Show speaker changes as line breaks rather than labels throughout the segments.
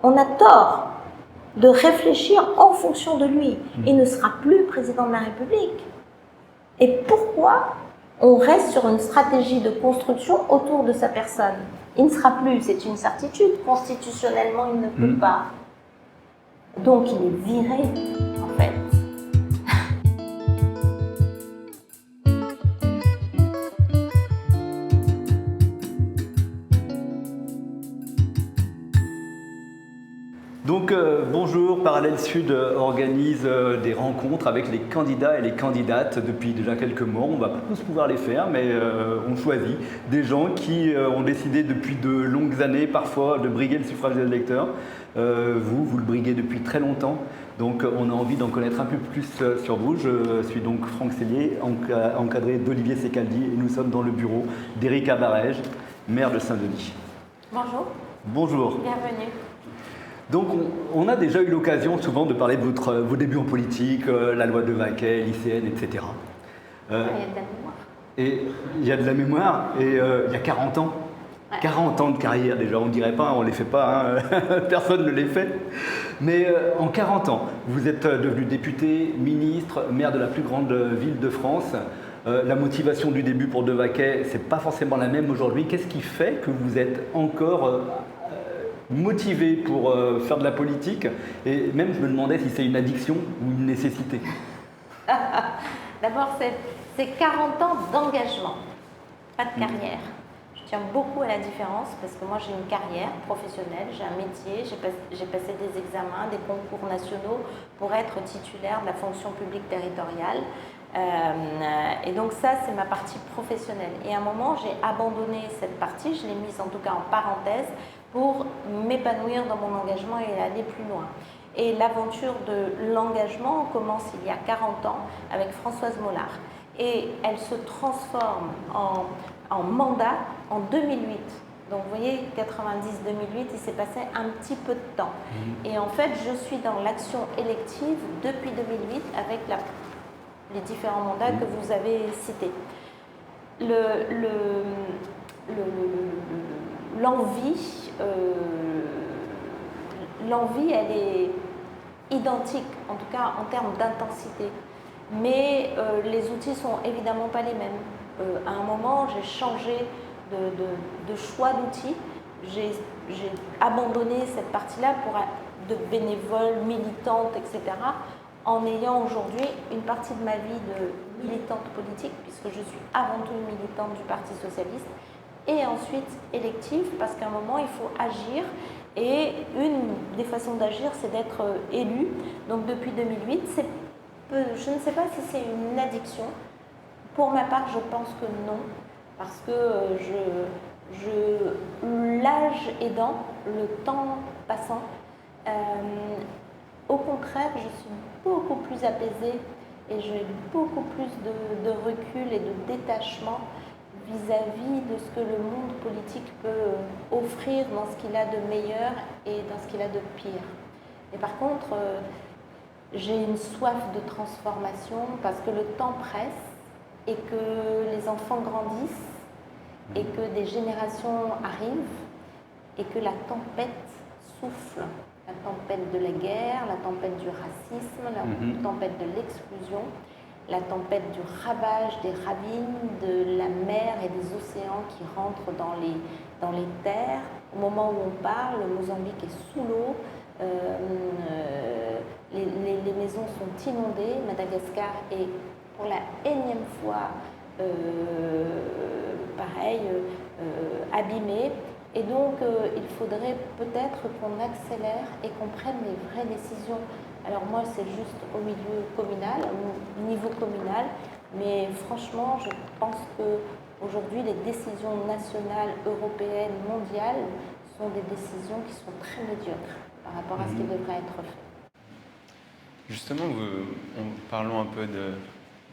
On a tort de réfléchir en fonction de lui. Il ne sera plus président de la République. Et pourquoi on reste sur une stratégie de construction autour de sa personne? Il ne sera plus, c'est une certitude. Constitutionnellement, il ne peut pas. Donc, il est viré, en fait.
Donc bonjour, Parallèle Sud organise des rencontres avec les candidats et les candidates depuis déjà quelques mois. On ne va pas tous pouvoir les faire, mais on choisit des gens qui ont décidé depuis de longues années parfois de briguer le suffrage des électeurs. Vous le briguez depuis très longtemps, donc on a envie d'en connaître un peu plus sur vous. Je suis donc Franck Sellier, encadré d'Olivier Secaldi, et nous sommes dans le bureau d'Éric Abarège, maire de Saint-Denis.
Bonjour.
Bonjour.
Bienvenue.
Donc on a déjà eu l'occasion souvent de parler de vos débuts en politique, la loi de Vaquet, l'ICN, etc.
Il y a de la mémoire.
Et il y a de la mémoire, et il y a 40 ans. Ouais. 40 ans de carrière déjà, on ne dirait pas, on ne les fait pas, hein. Personne ne les fait. Mais en 40 ans, vous êtes devenu député, ministre, maire de la plus grande ville de France. La motivation du début pour De Vaquet, c'est pas forcément la même aujourd'hui. Qu'est-ce qui fait que vous êtes encore motivé pour faire de la politique? Et même je me demandais si c'est une addiction ou une nécessité.
D'abord, c'est 40 ans d'engagement, pas de carrière. Je tiens beaucoup à la différence parce que moi j'ai une carrière professionnelle, j'ai un métier, j'ai passé des examens, des concours nationaux pour être titulaire de la fonction publique territoriale. Et donc ça, c'est ma partie professionnelle. Et à un moment, j'ai abandonné cette partie, je l'ai mise en tout cas en parenthèse pour m'épanouir dans mon engagement et aller plus loin. Et l'aventure de l'engagement commence il y a 40 ans avec Françoise Mollard. Et elle se transforme en mandat en 2008. Donc vous voyez, 90-2008, il s'est passé un petit peu de temps. Et en fait, je suis dans l'action élective depuis 2008 avec les différents mandats que vous avez cités. L'envie, elle est identique, en tout cas en termes d'intensité. Mais les outils sont évidemment pas les mêmes. À un moment, j'ai changé de choix d'outils. J'ai abandonné cette partie-là de bénévole, militante, etc., en ayant aujourd'hui une partie de ma vie de militante politique, puisque je suis avant tout une militante du Parti Socialiste, et ensuite élective, parce qu'à un moment, il faut agir. Et une des façons d'agir, c'est d'être élu. Donc depuis 2008, je ne sais pas si c'est une addiction. Pour ma part, je pense que non, parce que l'âge aidant, le temps passant, au contraire, je suis beaucoup plus apaisée et j'ai beaucoup plus de recul et de détachement vis-à-vis de ce que le monde politique peut offrir dans ce qu'il a de meilleur et dans ce qu'il a de pire. Et par contre, j'ai une soif de transformation parce que le temps presse et que les enfants grandissent et que des générations arrivent et que la tempête souffle. La tempête de la guerre, la tempête du racisme, la tempête de l'exclusion, la tempête du ravage des ravines, de la mer et des océans qui rentrent dans les terres. Au moment où on parle, le Mozambique est sous l'eau, les maisons sont inondées, Madagascar est pour la énième fois abîmée. Et donc, il faudrait peut-être qu'on accélère et qu'on prenne les vraies décisions. Alors moi, c'est juste au milieu communal, au niveau communal, mais franchement, je pense qu'aujourd'hui, les décisions nationales, européennes, mondiales sont des décisions qui sont très médiocres par rapport à ce qui devrait être fait.
Justement, parlons un peu de...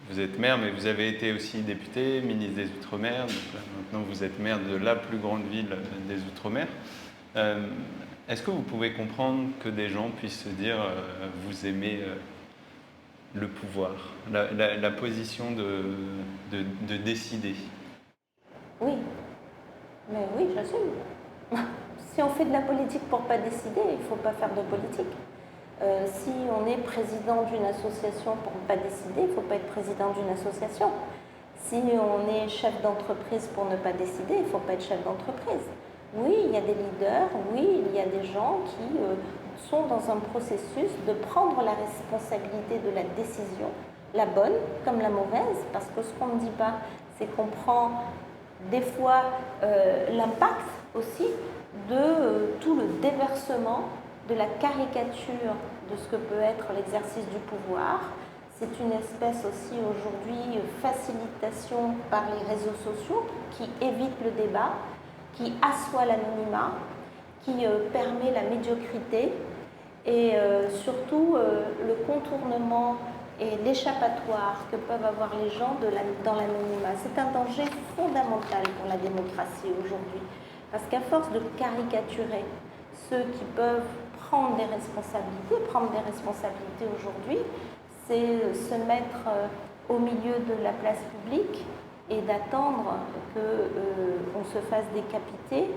Vous êtes maire, mais vous avez été aussi député, ministre des Outre-mer. Donc là, maintenant, vous êtes maire de la plus grande ville des Outre-mer. Est-ce que vous pouvez comprendre que des gens puissent se dire vous aimez le pouvoir, la position de décider?
Oui, mais oui, j'assume. Si on fait de la politique pour pas décider, il ne faut pas faire de politique. Si on est président d'une association pour ne pas décider, il ne faut pas être président d'une association. Si on est chef d'entreprise pour ne pas décider, il ne faut pas être chef d'entreprise. Oui, il y a des leaders, oui, il y a des gens qui sont dans un processus de prendre la responsabilité de la décision, la bonne comme la mauvaise, parce que ce qu'on ne dit pas, c'est qu'on prend des fois l'impact aussi de tout le déversement, de la caricature de ce que peut être l'exercice du pouvoir. C'est une espèce aussi aujourd'hui facilitation par les réseaux sociaux qui évite le débat, qui assoit l'anonymat, qui permet la médiocrité et surtout le contournement et l'échappatoire que peuvent avoir les gens dans l'anonymat. C'est un danger fondamental pour la démocratie aujourd'hui. Parce qu'à force de caricaturer ceux qui peuvent prendre des responsabilités aujourd'hui, c'est se mettre au milieu de la place publique et d'attendre qu'on se fasse décapiter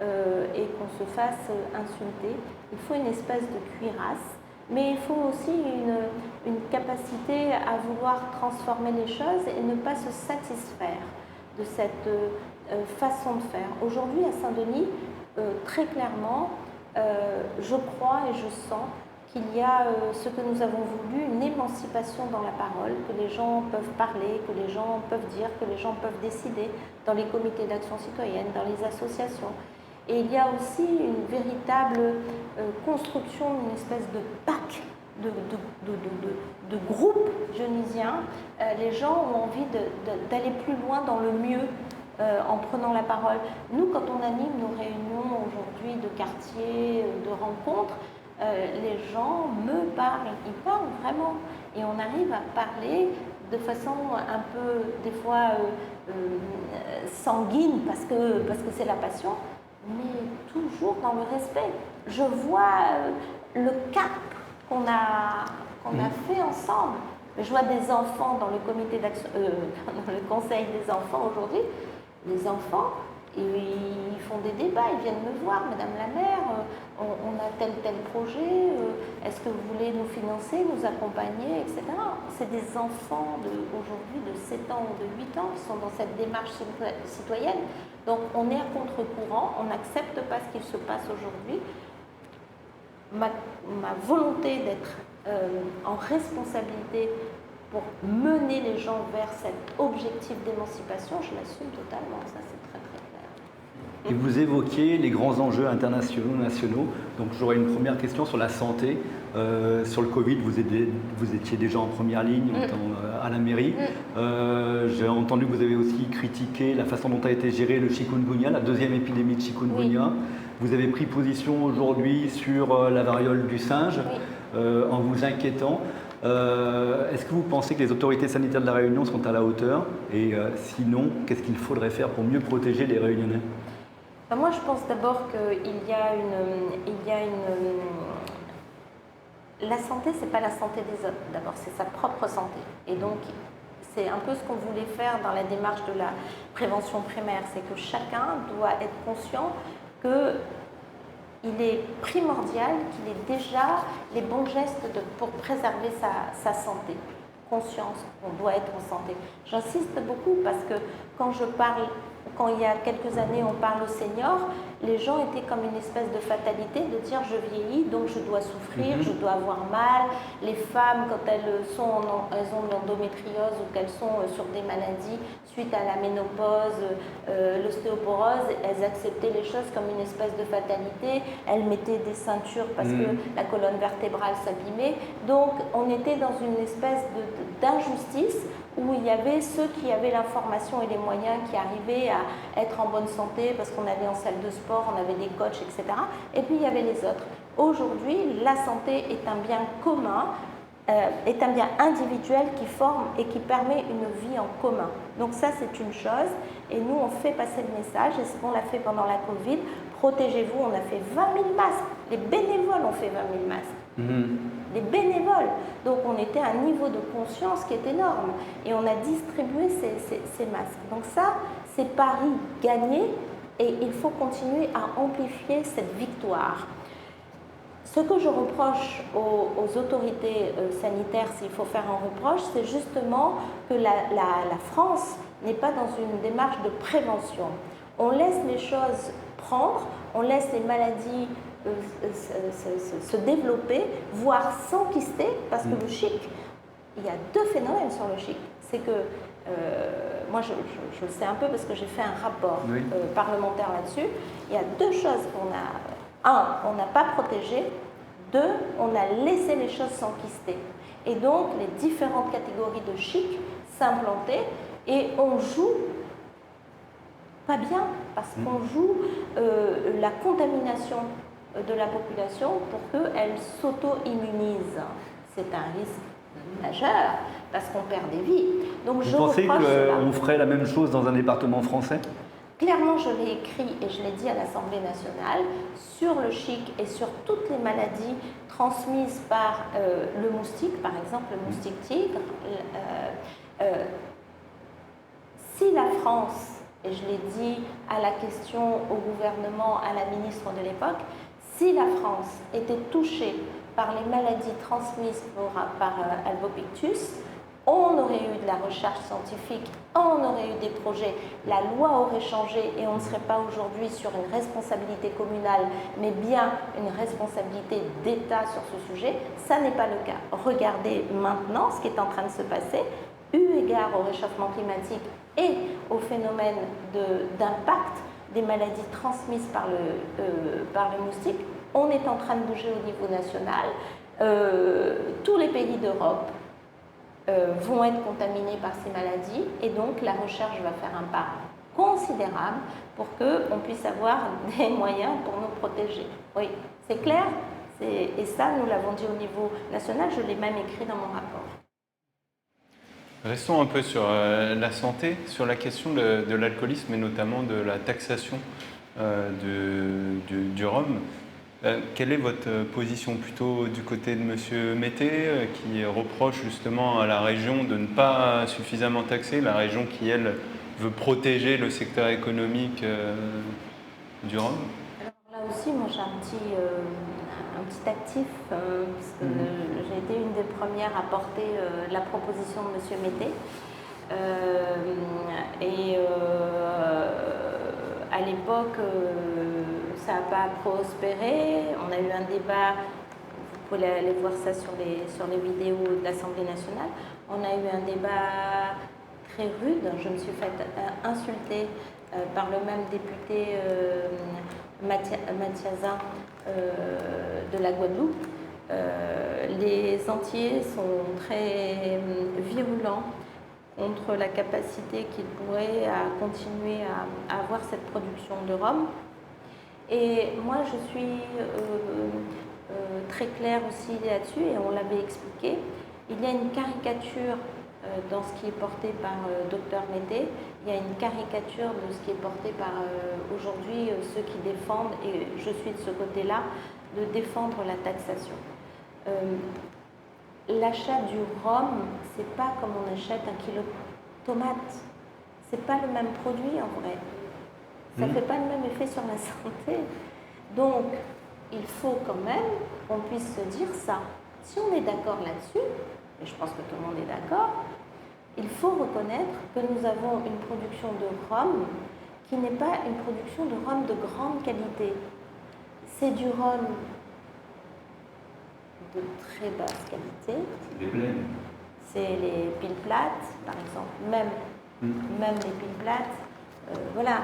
et qu'on se fasse insulter. Il faut une espèce de cuirasse, mais il faut aussi une capacité à vouloir transformer les choses et ne pas se satisfaire de cette façon de faire. Aujourd'hui, à Saint-Denis, très clairement, je crois et je sens qu'il y a ce que nous avons voulu, une émancipation dans la parole, que les gens peuvent parler, que les gens peuvent dire, que les gens peuvent décider dans les comités d'action citoyenne, dans les associations. Et il y a aussi une véritable construction d'une espèce de PAC, de groupe jeunisien. Les gens ont envie d'aller plus loin dans le mieux en prenant la parole. Nous, quand on anime nos réunions aujourd'hui de quartier, de rencontres, les gens me parlent, ils parlent vraiment. Et on arrive à parler de façon un peu, des fois, sanguine, parce que c'est la passion, mais toujours dans le respect. Je vois le cap qu'on a fait ensemble. Je vois des enfants dans le comité d'action, dans le conseil des enfants aujourd'hui. Les enfants, ils font des débats, ils viennent me voir, Madame la maire, on a tel projet, est-ce que vous voulez nous financer, nous accompagner, etc. C'est des enfants aujourd'hui de 7 ans ou de 8 ans qui sont dans cette démarche citoyenne. Donc on est à contre-courant, on n'accepte pas ce qui se passe aujourd'hui. Ma volonté d'être en responsabilité pour mener les gens vers cet objectif d'émancipation, je l'assume totalement, ça c'est très très clair.
Et vous évoquiez les grands enjeux internationaux, nationaux. Donc j'aurais une première question sur la santé. Sur le Covid, vous étiez déjà en première ligne à la mairie. J'ai entendu que vous avez aussi critiqué la façon dont a été gérée le chikungunya, la deuxième épidémie de chikungunya. Oui. Vous avez pris position aujourd'hui sur la variole du singe, en vous inquiétant. Est-ce que vous pensez que les autorités sanitaires de la Réunion sont à la hauteur? Et sinon, qu'est-ce qu'il faudrait faire pour mieux protéger les Réunionnais?
Moi, je pense d'abord qu'il y a la santé, c'est pas la santé des autres. D'abord, c'est sa propre santé. Et donc, c'est un peu ce qu'on voulait faire dans la démarche de la prévention primaire. C'est que chacun doit être conscient qu'il est primordial, qu'il ait déjà les bons gestes pour préserver sa santé. Conscience, on doit être en santé. J'insiste beaucoup parce que quand il y a quelques années on parle aux seniors, les gens étaient comme une espèce de fatalité de dire je vieillis donc je dois souffrir, je dois avoir mal. Les femmes quand elles ont de l'endométriose ou qu'elles sont sur des maladies suite à la ménopause, l'ostéoporose, elles acceptaient les choses comme une espèce de fatalité. Elles mettaient des ceintures parce que la colonne vertébrale s'abîmait. Donc on était dans une espèce d'injustice où il y avait ceux qui avaient l'information et les moyens qui arrivaient à être en bonne santé parce qu'on allait en salle de sport, on avait des coachs, etc. Et puis il y avait les autres. Aujourd'hui, la santé est un bien commun, est un bien individuel qui forme et qui permet une vie en commun. Donc ça, c'est une chose. Et nous, on fait passer le message, et ce qu'on l'a fait pendant la Covid, protégez-vous, on a fait 20 000 masques. Les bénévoles ont fait 20 000 masques. Les bénévoles. Donc on était à un niveau de conscience qui est énorme. Et on a distribué ces masques. Donc ça, c'est pari gagné. et il faut continuer à amplifier cette victoire. Ce que je reproche aux autorités sanitaires, s'il faut faire un reproche, c'est justement que la France n'est pas dans une démarche de prévention. On laisse les choses prendre, on laisse les maladies se développer, voire s'enquister, parce que le chic, il y a deux phénomènes sur le chic. C'est que, moi je le sais un peu parce que j'ai fait un rapport parlementaire là-dessus, il y a deux choses qu'on a. Un, on n'a pas protégé. Deux, on a laissé les choses s'enquister. Et donc, les différentes catégories de chic s'implanter et on joue pas bien parce qu'on joue la contamination de la population pour qu'elle s'auto-immunise. C'est un risque majeur parce qu'on perd des vies. Donc,
vous pensez qu'on ferait la même chose dans un département français ?
Clairement, je l'ai écrit et je l'ai dit à l'Assemblée nationale sur le chic et sur toutes les maladies transmises par le moustique, par exemple le moustique tigre. Si la France, et je l'ai dit à la question au gouvernement, à la ministre de l'époque, si la France était touchée par les maladies transmises par Albopictus, on aurait eu de la recherche scientifique, on aurait eu des projets, la loi aurait changé et on ne serait pas aujourd'hui sur une responsabilité communale, mais bien une responsabilité d'État sur ce sujet. Ça n'est pas le cas. Regardez maintenant ce qui est en train de se passer, eu égard au réchauffement climatique et au phénomène d'impact des maladies transmises par le moustique. On est en train de bouger au niveau national. Tous les pays d'Europe vont être contaminés par ces maladies et donc la recherche va faire un pas considérable pour qu'on puisse avoir des moyens pour nous protéger. Oui, c'est clair et ça, nous l'avons dit au niveau national, je l'ai même écrit dans mon rapport.
Restons un peu sur la santé, sur la question de l'alcoolisme et notamment de la taxation du rhum. Quelle est votre position plutôt du côté de M. Mété qui reproche justement à la région de ne pas suffisamment taxer, la région qui, elle, veut protéger le secteur économique du rhum?
Alors là aussi, moi j'ai un petit actif, parce que j'ai été une des premières à porter la proposition de M. Mété. À l'époque, ça n'a pas prospéré. On a eu un débat, vous pouvez aller voir ça sur les vidéos de l'Assemblée nationale. On a eu un débat très rude. Je me suis fait insulter par le même député Mathiazin de la Guadeloupe. Les Antillais sont très virulents contre la capacité qu'ils pourraient à continuer à avoir cette production de rhum. Et moi, je suis très claire aussi là-dessus, et on l'avait expliqué. Il y a une caricature dans ce qui est porté par Dr Mété. Il y a une caricature de ce qui est porté par aujourd'hui ceux qui défendent, et je suis de ce côté-là, de défendre la taxation. L'achat du rhum, c'est pas comme on achète un kilo de tomates. C'est pas le même produit en vrai. Ça ne fait pas le même effet sur la santé. Donc, il faut quand même qu'on puisse se dire ça. Si on est d'accord là-dessus, et je pense que tout le monde est d'accord, il faut reconnaître que nous avons une production de rhum qui n'est pas une production de rhum de grande qualité. C'est du rhum de très basse qualité.
C'est des blends.
C'est les piles plates, par exemple. Même les piles plates. Voilà.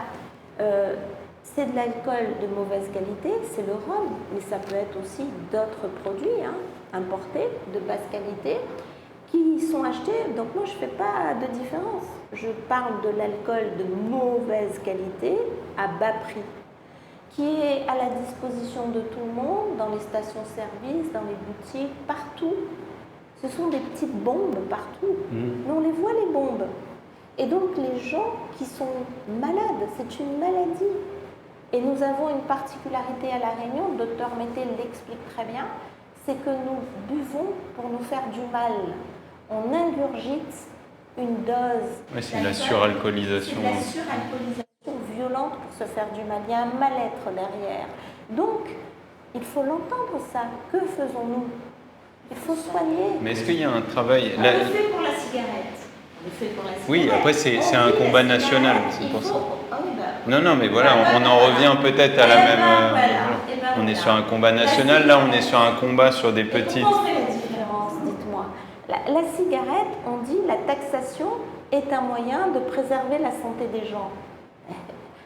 C'est de l'alcool de mauvaise qualité, c'est le rhum, mais ça peut être aussi d'autres produits importés de basse qualité qui sont achetés. Donc moi, je ne fais pas de différence. Je parle de l'alcool de mauvaise qualité à bas prix, qui est à la disposition de tout le monde, dans les stations-service, dans les boutiques, partout. Ce sont des petites bombes partout. Mais on les voit, les bombes. Et donc, les gens qui sont malades, c'est une maladie. Et nous avons une particularité à La Réunion, le docteur Mété l'explique très bien, c'est que nous buvons pour nous faire du mal. On ingurgite une dose.
Oui, c'est la suralcoolisation.
C'est la suralcoolisation violente pour se faire du mal. Il y a un mal-être derrière. Donc, il faut l'entendre ça. Que faisons-nous? Il faut soigner.
Mais est-ce qu'il y a un travail...
On le fait pour la cigarette.
Oui, après c'est un combat national, c'est pour ça. Non, mais voilà, on en revient peut-être à la même... On est sur un combat national, là on est sur un combat sur des petites...
Comment on fait la différence, dites-moi? La cigarette, on dit la taxation est un moyen de préserver la santé des gens.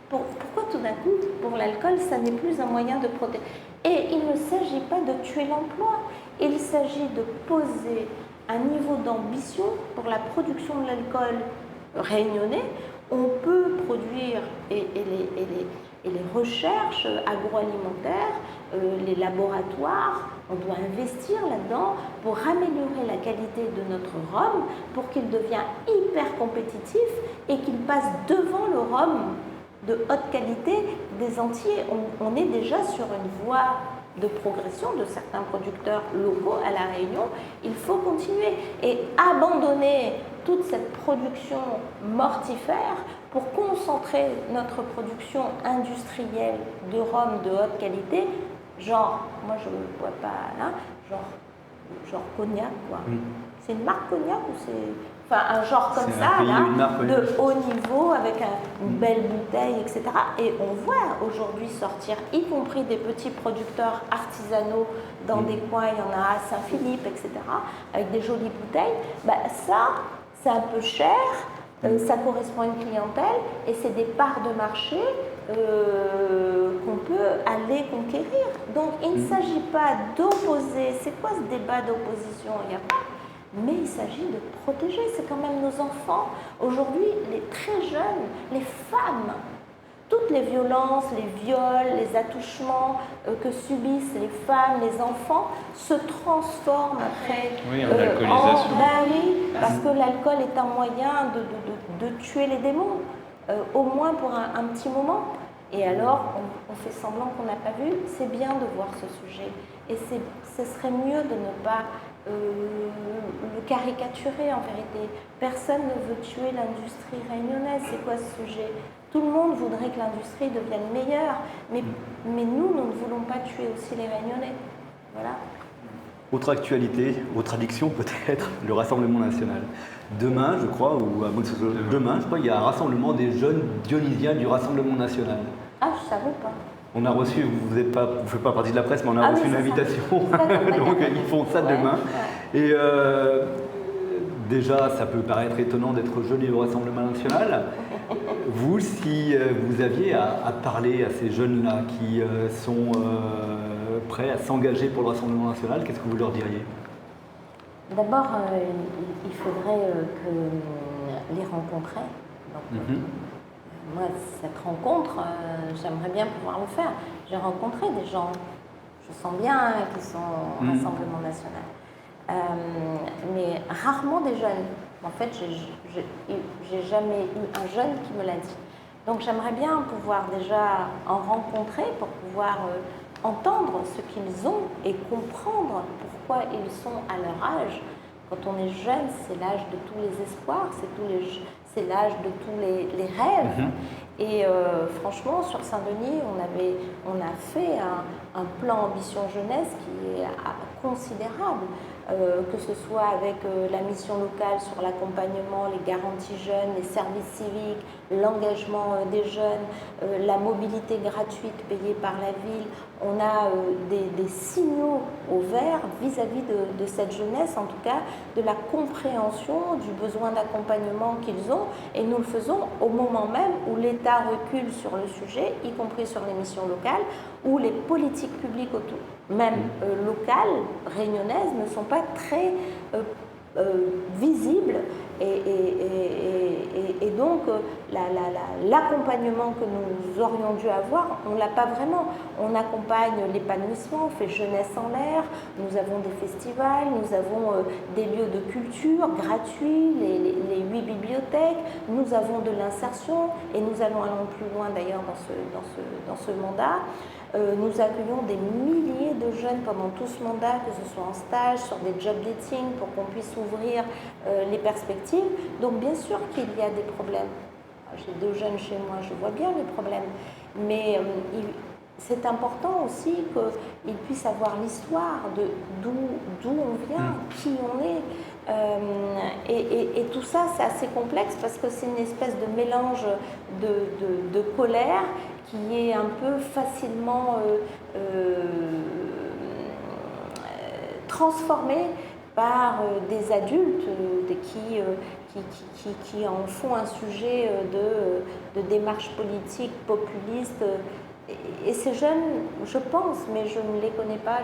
Pourquoi tout d'un coup, pour l'alcool, ça n'est plus un moyen de protéger? Et il ne s'agit pas de tuer l'emploi, il s'agit de poser un niveau d'ambition pour la production de l'alcool réunionnais. On peut produire, et les recherches agroalimentaires, les laboratoires, on doit investir là-dedans pour améliorer la qualité de notre rhum, pour qu'il devienne hyper compétitif et qu'il passe devant le rhum de haute qualité des Antillais. On est déjà sur une voie de progression de certains producteurs locaux à La Réunion. Il faut continuer et abandonner toute cette production mortifère pour concentrer notre production industrielle de rhum de haute qualité, genre, moi je ne le vois pas là, genre cognac quoi. C'est une marque cognac ou c'est... Enfin, un genre comme ça, là, de haut niveau, avec une belle bouteille, etc. Et on voit aujourd'hui sortir, y compris des petits producteurs artisanaux dans des coins, il y en a à Saint-Philippe, etc., avec des jolies bouteilles. Ben, ça, c'est un peu cher, ça correspond à une clientèle, et c'est des parts de marché qu'on peut aller conquérir. Donc, il ne s'agit pas d'opposer. C'est quoi ce débat d'opposition? Il n'y a pas. Mais il s'agit de protéger, c'est quand même nos enfants. Aujourd'hui, les très jeunes, les femmes, toutes les violences, les viols, les attouchements que subissent les femmes, les enfants, se transforment après
en alcoolisation.
Oui, parce que l'alcool est un moyen de tuer les démons, au moins pour un petit moment. Et alors, on fait semblant qu'on n'a pas vu. C'est bien de voir ce sujet. Et ce serait mieux de ne pas le caricaturer en vérité. Personne ne veut tuer l'industrie réunionnaise. C'est quoi ce sujet? Tout le monde voudrait que l'industrie devienne meilleure, mais nous ne voulons pas tuer aussi les Réunionnais. Voilà.
Autre actualité, autre addiction peut-être, le Rassemblement national. Demain, je crois, ou à moins que ce soit demain, je crois, il y a un rassemblement des jeunes dionysiens du Rassemblement national.
Ah, je ne savais pas.
On a reçu, vous ne faites pas partie de la presse, mais on a reçu une invitation. Donc ils font ça demain. Ouais. Et déjà, ça peut paraître étonnant d'être jeune au Rassemblement national. Vous, si vous aviez à parler à ces jeunes-là qui sont prêts à s'engager pour le Rassemblement national, qu'est-ce que vous leur diriez?
D'abord, il faudrait les rencontrer. Donc, moi, cette rencontre, j'aimerais bien pouvoir le faire. J'ai rencontré des gens, je sens bien qu'ils sont au Rassemblement national, mais rarement des jeunes. En fait, j'ai jamais eu un jeune qui me l'a dit. Donc, j'aimerais bien pouvoir déjà en rencontrer pour pouvoir entendre ce qu'ils ont et comprendre pourquoi ils sont à leur âge. Quand on est jeune, c'est l'âge de tous les espoirs, c'est l'âge de tous les rêves. Et franchement, sur Saint-Denis, on a fait un plan Ambition Jeunesse qui est considérable, que ce soit avec la mission locale sur l'accompagnement, les garanties jeunes, les services civiques, l'engagement des jeunes, la mobilité gratuite payée par la ville. On a des signaux au vert vis-à-vis de cette jeunesse, en tout cas de la compréhension du besoin d'accompagnement qu'ils ont, et nous le faisons au moment même où l'État recule sur le sujet, y compris sur les missions locales, où les politiques publiques même locales, réunionnaises, ne sont pas très visibles, et donc l'accompagnement que nous aurions dû avoir, on ne l'a pas vraiment. On accompagne l'épanouissement, on fait jeunesse en l'air, nous avons des festivals, nous avons des lieux de culture gratuits, les 8 bibliothèques, nous avons de l'insertion, et nous allons plus loin d'ailleurs dans ce mandat. Nous accueillons des milliers de jeunes pendant tout ce mandat, que ce soit en stage, sur des job dating, pour qu'on puisse ouvrir les perspectives. Donc bien sûr qu'il y a des problèmes. J'ai 2 jeunes chez moi, je vois bien les problèmes. Mais c'est important aussi qu'ils puissent avoir l'histoire de d'où on vient, qui on est. Et tout ça, c'est assez complexe parce que c'est une espèce de mélange de colère qui est un peu facilement transformée par des adultes qui en font un sujet de démarche politique populiste. Et ces jeunes, je pense, mais je ne les connais pas,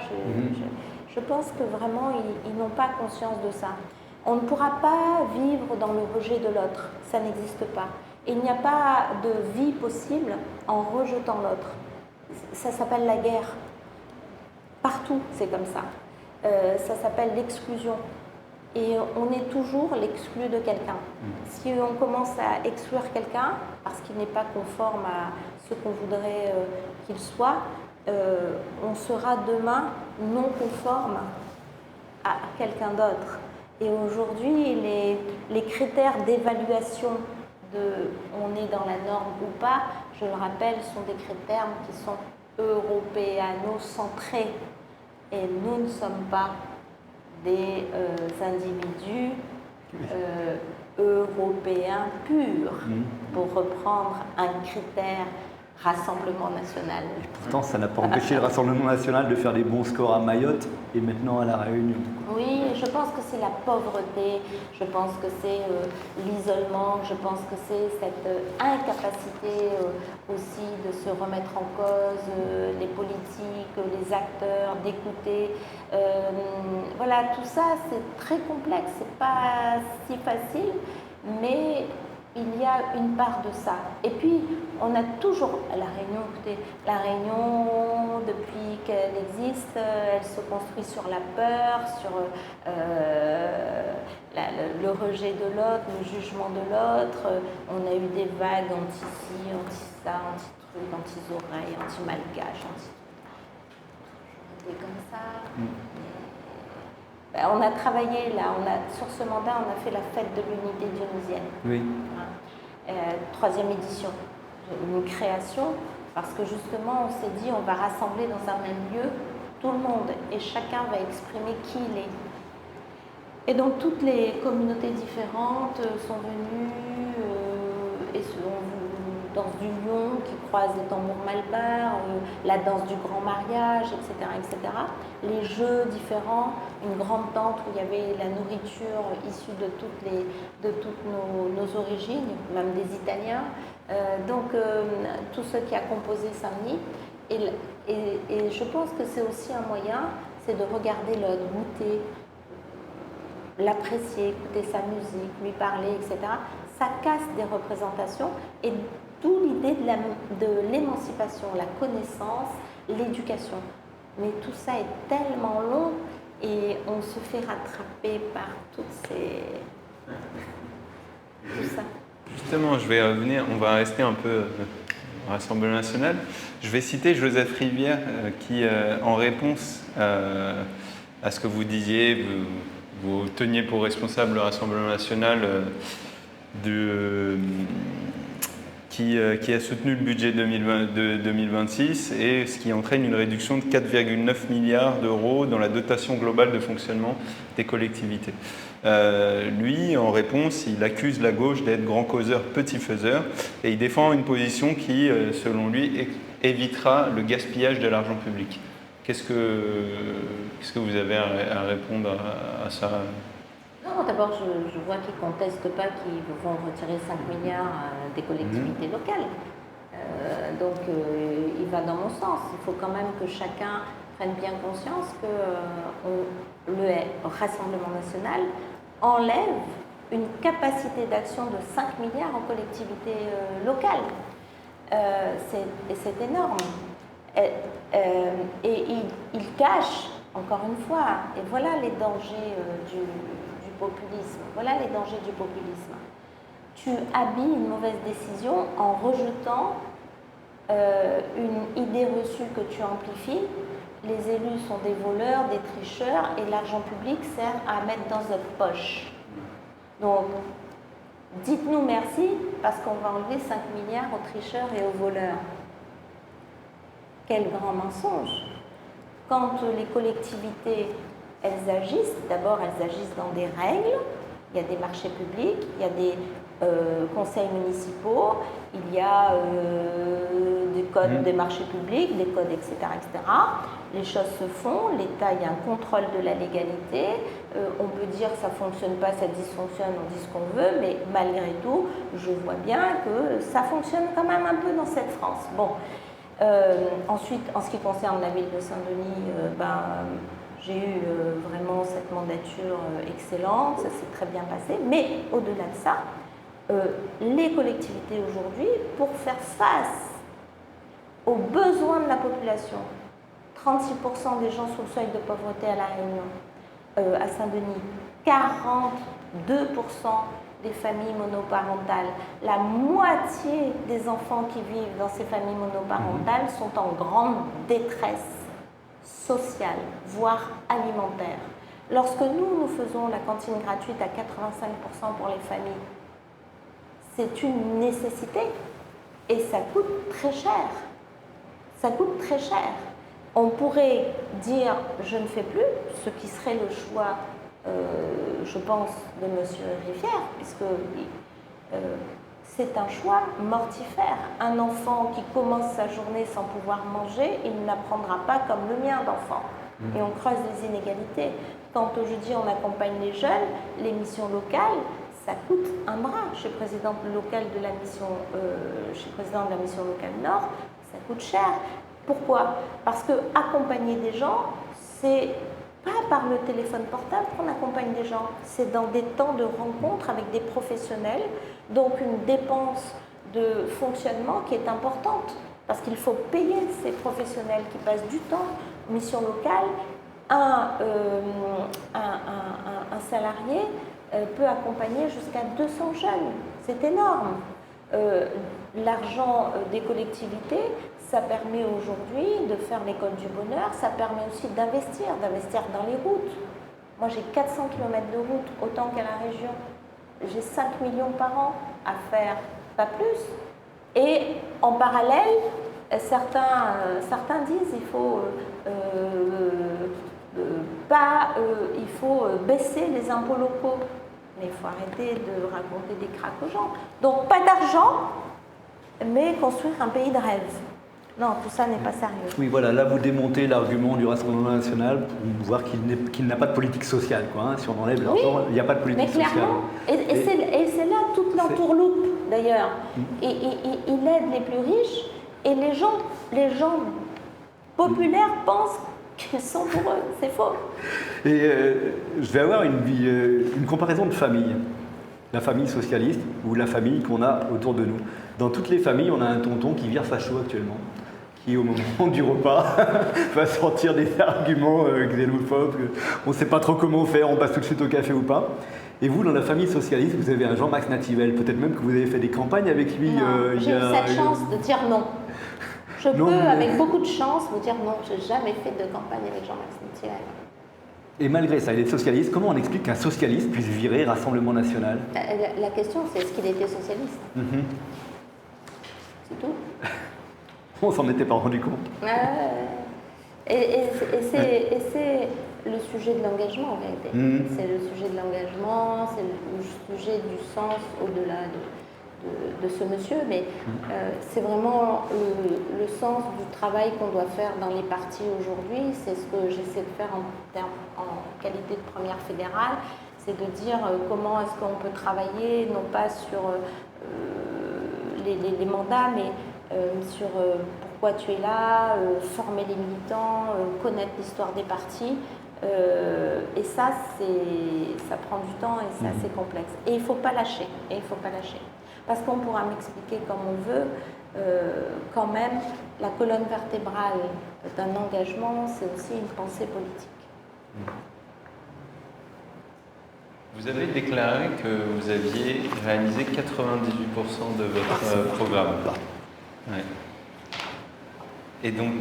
je pense que vraiment ils n'ont pas conscience de ça. On ne pourra pas vivre dans le rejet de l'autre, ça n'existe pas. Il n'y a pas de vie possible en rejetant l'autre. Ça s'appelle la guerre. Partout, c'est comme ça. Ça s'appelle l'exclusion. Et on est toujours l'exclu de quelqu'un. Si on commence à exclure quelqu'un parce qu'il n'est pas conforme à ce qu'on voudrait qu'il soit, on sera demain non conforme à quelqu'un d'autre. Et aujourd'hui, les critères d'évaluation de on est dans la norme ou pas, je le rappelle, sont des critères qui sont européano-centrés. Et nous ne sommes pas des individus européens purs, pour reprendre un critère Rassemblement national.
Et pourtant, ça n'a pas empêché le Rassemblement national de faire des bons scores à Mayotte et maintenant à La Réunion.
Oui, je pense que c'est la pauvreté, je pense que c'est l'isolement, je pense que c'est cette incapacité aussi de se remettre en cause, les politiques, les acteurs, d'écouter. Voilà, tout ça, c'est très complexe, c'est pas si facile, mais il y a une part de ça. Et puis, on a toujours La Réunion, écoutez, La Réunion, depuis qu'elle existe, elle se construit sur la peur, sur le rejet de l'autre, le jugement de l'autre. On a eu des vagues anti-ci, anti-ça, anti-truc, anti-oreilles, anti-malgache, anti-tout. Comme ça. On a travaillé là, sur ce mandat, on a fait la fête de l'unité dionysienne.
Oui.
3e édition, une création, parce que justement on s'est dit on va rassembler dans un même lieu tout le monde et chacun va exprimer qui il est. Et donc toutes les communautés différentes sont venues et danse du lion qui croise les tambours malbars, la danse du grand mariage, etc., etc. Les jeux différents, une grande tente où il y avait la nourriture issue de toutes nos origines, même des Italiens. Donc tout ce qui a composé Saint-Denis. Et je pense que c'est aussi un moyen, c'est de regarder l'autre, goûter, l'apprécier, écouter sa musique, lui parler, etc. Ça casse des représentations et d'où l'idée de l'émancipation, la connaissance, l'éducation. Mais tout ça est tellement long et on se fait rattraper par toutes ces... tout ça.
Justement, je vais revenir, on va rester un peu au Rassemblement national. Je vais citer Joseph Rivière qui, en réponse à ce que vous disiez, vous teniez pour responsable le Rassemblement national qui a soutenu le budget de 2026 et ce qui entraîne une réduction de 4,9 milliards d'euros dans la dotation globale de fonctionnement des collectivités. Lui, en réponse, il accuse la gauche d'être grand causeur, petit faiseur et il défend une position qui, selon lui, évitera le gaspillage de l'argent public. Qu'est-ce que vous avez à répondre à ça ?
Non, d'abord, je vois qu'ils ne contestent pas qu'ils vont retirer 5 milliards des collectivités locales. Donc, il va dans mon sens. Il faut quand même que chacun prenne bien conscience que le Rassemblement national enlève une capacité d'action de 5 milliards aux collectivités locales. Et c'est énorme. Et il cache, encore une fois, et voilà les dangers du populisme. Voilà les dangers du populisme. Tu habilles une mauvaise décision en rejetant une idée reçue que tu amplifies. Les élus sont des voleurs, des tricheurs et l'argent public sert à mettre dans notre poche. Donc, Dites-nous merci parce qu'on va enlever 5 milliards aux tricheurs et aux voleurs. Quel grand mensonge! Quand les collectivités, elles agissent, d'abord elles agissent dans des règles, il y a des marchés publics, il y a des conseils municipaux, il y a des codes des marchés publics, des codes, etc., etc. Les choses se font, l'État, il y a un contrôle de la légalité, on peut dire que ça ne fonctionne pas, ça dysfonctionne, on dit ce qu'on veut, mais malgré tout, je vois bien que ça fonctionne quand même un peu dans cette France. Bon. Ensuite, en ce qui concerne la ville de Saint-Denis, j'ai eu vraiment cette mandature excellente, ça s'est très bien passé, mais au-delà de ça, les collectivités aujourd'hui, pour faire face aux besoins de la population, 36% des gens sous le seuil de pauvreté à La Réunion, à Saint-Denis, 42% des familles monoparentales, la moitié des enfants qui vivent dans ces familles monoparentales sont en grande détresse sociale, voire alimentaire. Lorsque nous faisons la cantine gratuite à 85% pour les familles, c'est une nécessité et ça coûte très cher. Ça coûte très cher. On pourrait dire « je ne fais plus », ce qui serait le choix je pense, de M. Rivière, puisque c'est un choix mortifère. Un enfant qui commence sa journée sans pouvoir manger, il n'apprendra pas comme le mien d'enfant. Et on creuse les inégalités. Quand je dis on accompagne les jeunes, les missions locales, ça coûte un bras. Je suis présidente locale de la mission, locale Nord, ça coûte cher. Pourquoi? Parce que accompagner des gens, c'est pas par le téléphone portable qu'on accompagne des gens, c'est dans des temps de rencontre avec des professionnels, donc une dépense de fonctionnement qui est importante, parce qu'il faut payer ces professionnels qui passent du temps, mission locale. Un salarié peut accompagner jusqu'à 200 jeunes, c'est énorme. L'argent des collectivités, ça permet aujourd'hui de faire l'école du bonheur, ça permet aussi d'investir dans les routes. Moi j'ai 400 km de route, autant qu'à la région. J'ai 5 millions par an à faire, pas plus. Et en parallèle, certains disent qu'il faut, il faut baisser les impôts locaux. Mais il faut arrêter de raconter des cracks aux gens. Donc pas d'argent, mais construire un pays de rêve. Non, tout ça n'est pas sérieux.
Oui, voilà, là vous démontez l'argument du Rassemblement national pour voir qu'il n'a pas de politique sociale. Quoi, hein. Si on enlève l'argent, il n'y a pas de politique sociale.
Et c'est là toute l'entourloupe d'ailleurs. Et il aide les plus riches et les gens populaires pensent qu'ils sont pour eux. C'est faux.
Et je vais avoir une comparaison de famille. La famille socialiste ou la famille qu'on a autour de nous. Dans toutes les familles, on a un tonton qui vire facho actuellement, qui au moment du repas va sortir des arguments xénophobes, on ne sait pas trop comment faire, on passe tout de suite au café ou pas. Et vous, dans la famille socialiste, vous avez un Jean-Max Nativelle, peut-être même que vous avez fait des campagnes avec lui.
J'ai eu cette chance de dire non. Je peux, avec beaucoup de chance, vous dire non, je n'ai jamais fait de campagne avec Jean-Max Nativelle.
Et malgré ça, il est socialiste. Comment on explique qu'un socialiste puisse virer Rassemblement national?
La question, c'est est-ce qu'il était socialiste? C'est tout.
On s'en était pas rendu compte.
Et c'est le sujet de l'engagement en vérité. C'est le sujet de l'engagement, c'est le sujet du sens au-delà de ce monsieur, mais c'est vraiment le sens du travail qu'on doit faire dans les partis aujourd'hui. C'est ce que j'essaie de faire en qualité de première fédérale, c'est de dire comment est-ce qu'on peut travailler, non pas sur les mandats, mais sur pourquoi tu es là, former les militants, connaître l'histoire des partis. Et ça prend du temps et c'est assez complexe. Et il ne faut pas lâcher. Parce qu'on pourra m'expliquer comme on veut, quand même, la colonne vertébrale d'un engagement, c'est aussi une pensée politique.
Vous avez déclaré que vous aviez réalisé 98% de votre programme. Ouais. Et donc,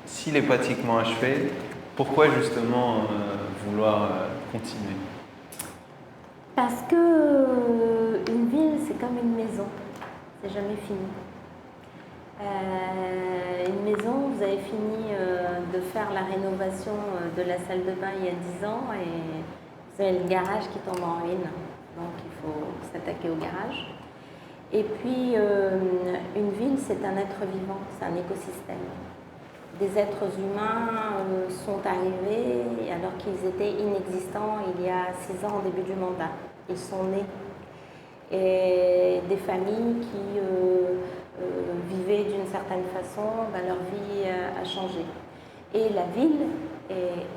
s'il est pratiquement achevé, pourquoi justement vouloir continuer?
Parce que une ville c'est comme une maison, c'est jamais fini. Une maison, vous avez fini de faire la rénovation de la salle de bain il y a 10 ans et vous avez le garage qui tombe en ruine, donc il faut s'attaquer au garage. Et puis, une ville, c'est un être vivant, c'est un écosystème. Des êtres humains sont arrivés alors qu'ils étaient inexistants il y a 6 ans au début du mandat. Ils sont nés. Et des familles qui vivaient d'une certaine façon, leur vie a changé. Et la ville est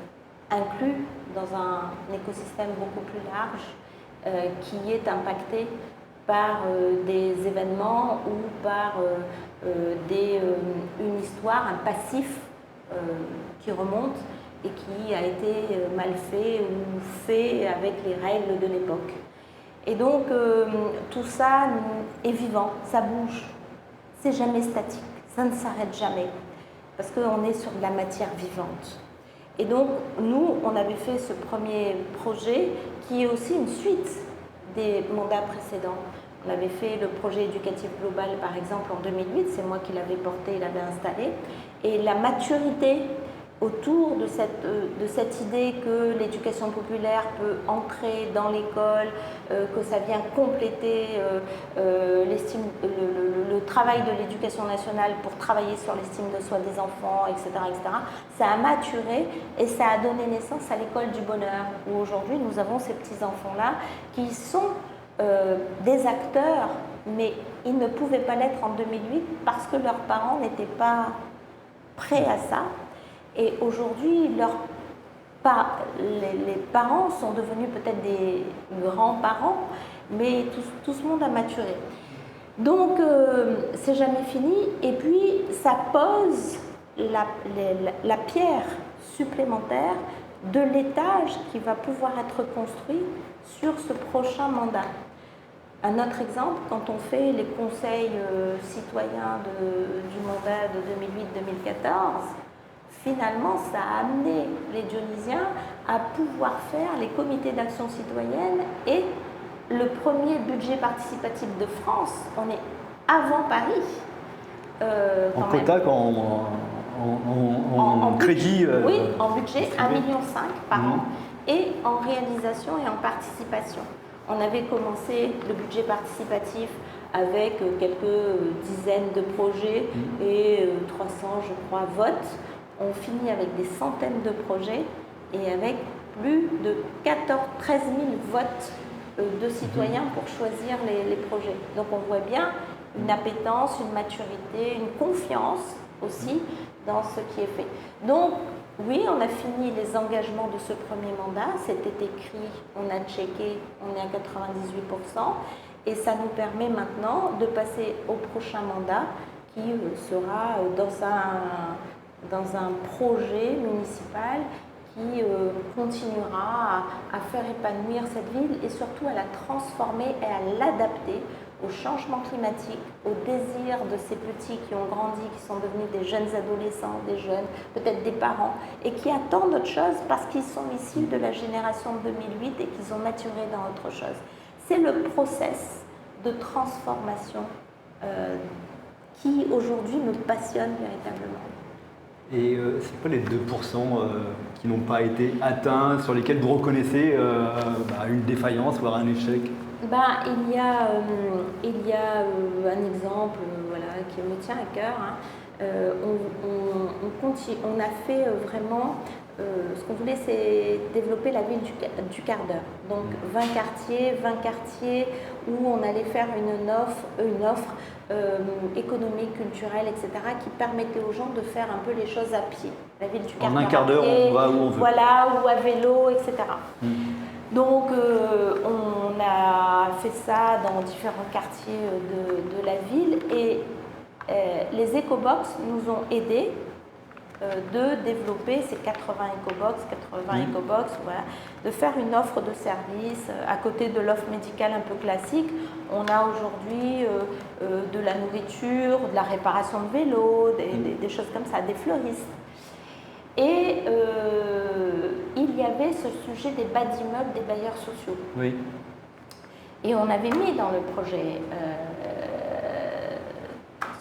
inclue dans un écosystème beaucoup plus large qui est impacté par des événements ou par une histoire, un passif qui remonte et qui a été mal fait ou fait avec les règles de l'époque. Et donc tout ça est vivant, ça bouge, c'est jamais statique, ça ne s'arrête jamais parce qu'on est sur de la matière vivante. Et donc nous, on avait fait ce premier projet qui est aussi une suite des mandats précédents. On avait fait le projet éducatif global, par exemple, en 2008. C'est moi qui l'avais porté et l'avais installé. Et la maturité autour de cette idée que l'éducation populaire peut entrer dans l'école, que ça vient compléter le travail de l'éducation nationale pour travailler sur l'estime de soi des enfants, etc., etc., ça a maturé et ça a donné naissance à l'école du bonheur, où aujourd'hui nous avons ces petits-enfants-là qui sont des acteurs, mais ils ne pouvaient pas l'être en 2008 parce que leurs parents n'étaient pas prêts à ça. Et aujourd'hui, les parents sont devenus peut-être des grands-parents, mais tout ce monde a maturé. Donc, c'est jamais fini. Et puis, ça pose la pierre supplémentaire de l'étage qui va pouvoir être construit sur ce prochain mandat. Un autre exemple, quand on fait les conseils citoyens du mandat de 2008-2014, finalement, ça a amené les Dionysiens à pouvoir faire les comités d'action citoyenne et le premier budget participatif de France. On est avant Paris.
En quota, en crédit.
Oui, en budget, 1,5 million par an, et en réalisation et en participation. On avait commencé le budget participatif avec quelques dizaines de projets et 300, je crois, votes. On finit avec des centaines de projets et avec plus de 13 000 votes de citoyens pour choisir les projets. Donc on voit bien une appétence, une maturité, une confiance aussi dans ce qui est fait. Donc oui, on a fini les engagements de ce premier mandat, c'était écrit, on a checké, on est à 98%, et ça nous permet maintenant de passer au prochain mandat qui sera dans un projet municipal qui continuera à faire épanouir cette ville et surtout à la transformer et à l'adapter au changement climatique, au désir de ces petits qui ont grandi, qui sont devenus des jeunes adolescents, des jeunes, peut-être des parents, et qui attendent autre chose parce qu'ils sont issus de la génération de 2008 et qu'ils ont maturé dans autre chose. C'est le process de transformation qui aujourd'hui me passionne véritablement.
Et c'est pas les 2% qui n'ont pas été atteints, sur lesquels vous reconnaissez une défaillance, voire un échec?
Il y a un exemple qui me tient à cœur. On a fait vraiment, ce qu'on voulait, c'est développer la ville du quart d'heure. Donc 20 quartiers où on allait faire une offre économique, culturelle, etc., qui permettait aux gens de faire un peu les choses à pied. La ville du quart d'heure.
En un quart d'heure, on va où on veut.
Voilà, ou à vélo, etc. Donc, on a fait ça dans différents quartiers de la ville et les éco-box nous ont aidés de développer ces 80 éco-box, voilà, de faire une offre de service à côté de l'offre médicale un peu classique. On a aujourd'hui de la nourriture, de la réparation de vélos, des choses comme ça, des fleuristes. Et il y avait ce sujet des bas d'immeubles, des bailleurs sociaux.
Oui.
Et on avait mis dans le projet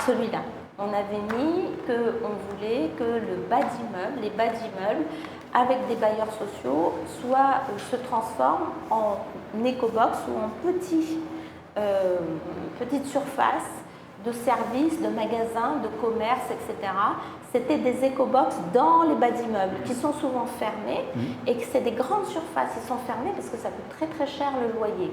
celui-là. On avait mis qu'on voulait que le bas d'immeuble, les bas d'immeubles, avec des bailleurs sociaux, se transforment en éco-box ou en petite surface de services, de magasins, de commerce, etc. C'était des éco-box dans les bas d'immeubles qui sont souvent fermés et que c'est des grandes surfaces. Ils sont fermés parce que ça coûte très très cher le loyer.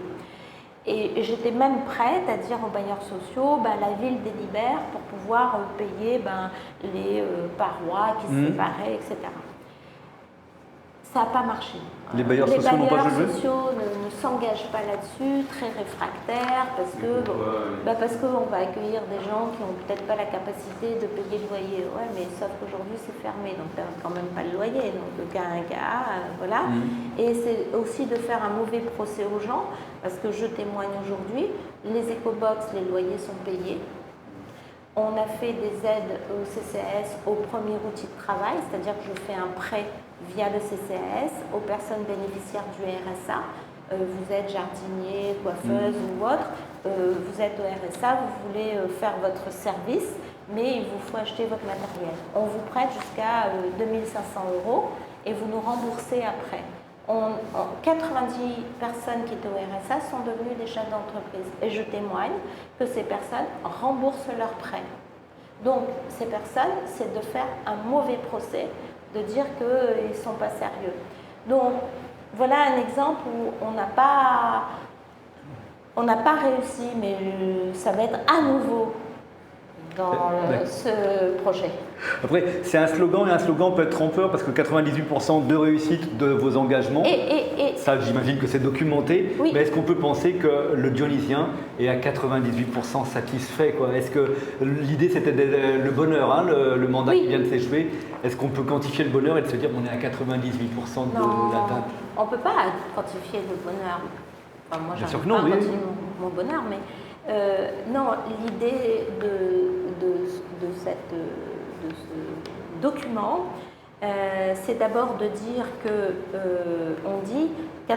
Et j'étais même prête à dire aux bailleurs sociaux, la ville délibère pour pouvoir payer les parois qui se séparaient, etc. Ça n'a pas marché.
Les bailleurs sociaux n'ont pas joué le jeu ?
Les bailleurs sociaux ne s'engagent pas là-dessus, très réfractaires, parce qu'on va accueillir des gens qui n'ont peut-être pas la capacité de payer le loyer. Ouais, mais sauf qu'aujourd'hui c'est fermé, donc tu n'as quand même pas le loyer, donc le cas un cas, voilà. Et c'est aussi de faire un mauvais procès aux gens, parce que je témoigne aujourd'hui, les éco-box, les loyers sont payés. On a fait des aides au CCAS au premier outil de travail, c'est-à-dire que je fais un prêt via le CCAS aux personnes bénéficiaires du RSA. Vous êtes jardinier, coiffeuse ou autre, vous êtes au RSA, vous voulez faire votre service, mais il vous faut acheter votre matériel. On vous prête jusqu'à 2 500 € et vous nous remboursez après. 90 personnes qui étaient au RSA sont devenues des chefs d'entreprise. Et je témoigne que ces personnes remboursent leurs prêts. Donc, ces personnes, c'est de faire un mauvais procès, de dire qu'ils ne sont pas sérieux. Donc, voilà un exemple où on n'a pas réussi, mais ça va être à nouveau dans ce projet.
Après, c'est un slogan, et un slogan peut être trompeur parce que 98% de réussite de vos engagements, ça j'imagine que c'est documenté, oui. Mais est-ce qu'on peut penser que le Dionysien est à 98% satisfait, quoi ? Est-ce que l'idée c'était le bonheur, hein, le mandat qui vient de s'échouer, est-ce qu'on peut quantifier le bonheur et de se dire qu'on est à 98% de l'atteinte ?
On ne peut pas quantifier le bonheur. Enfin, moi, je n'arrive pas à quantifier mon bonheur, mais non, l'idée de ce document, c'est d'abord de dire que on dit 98%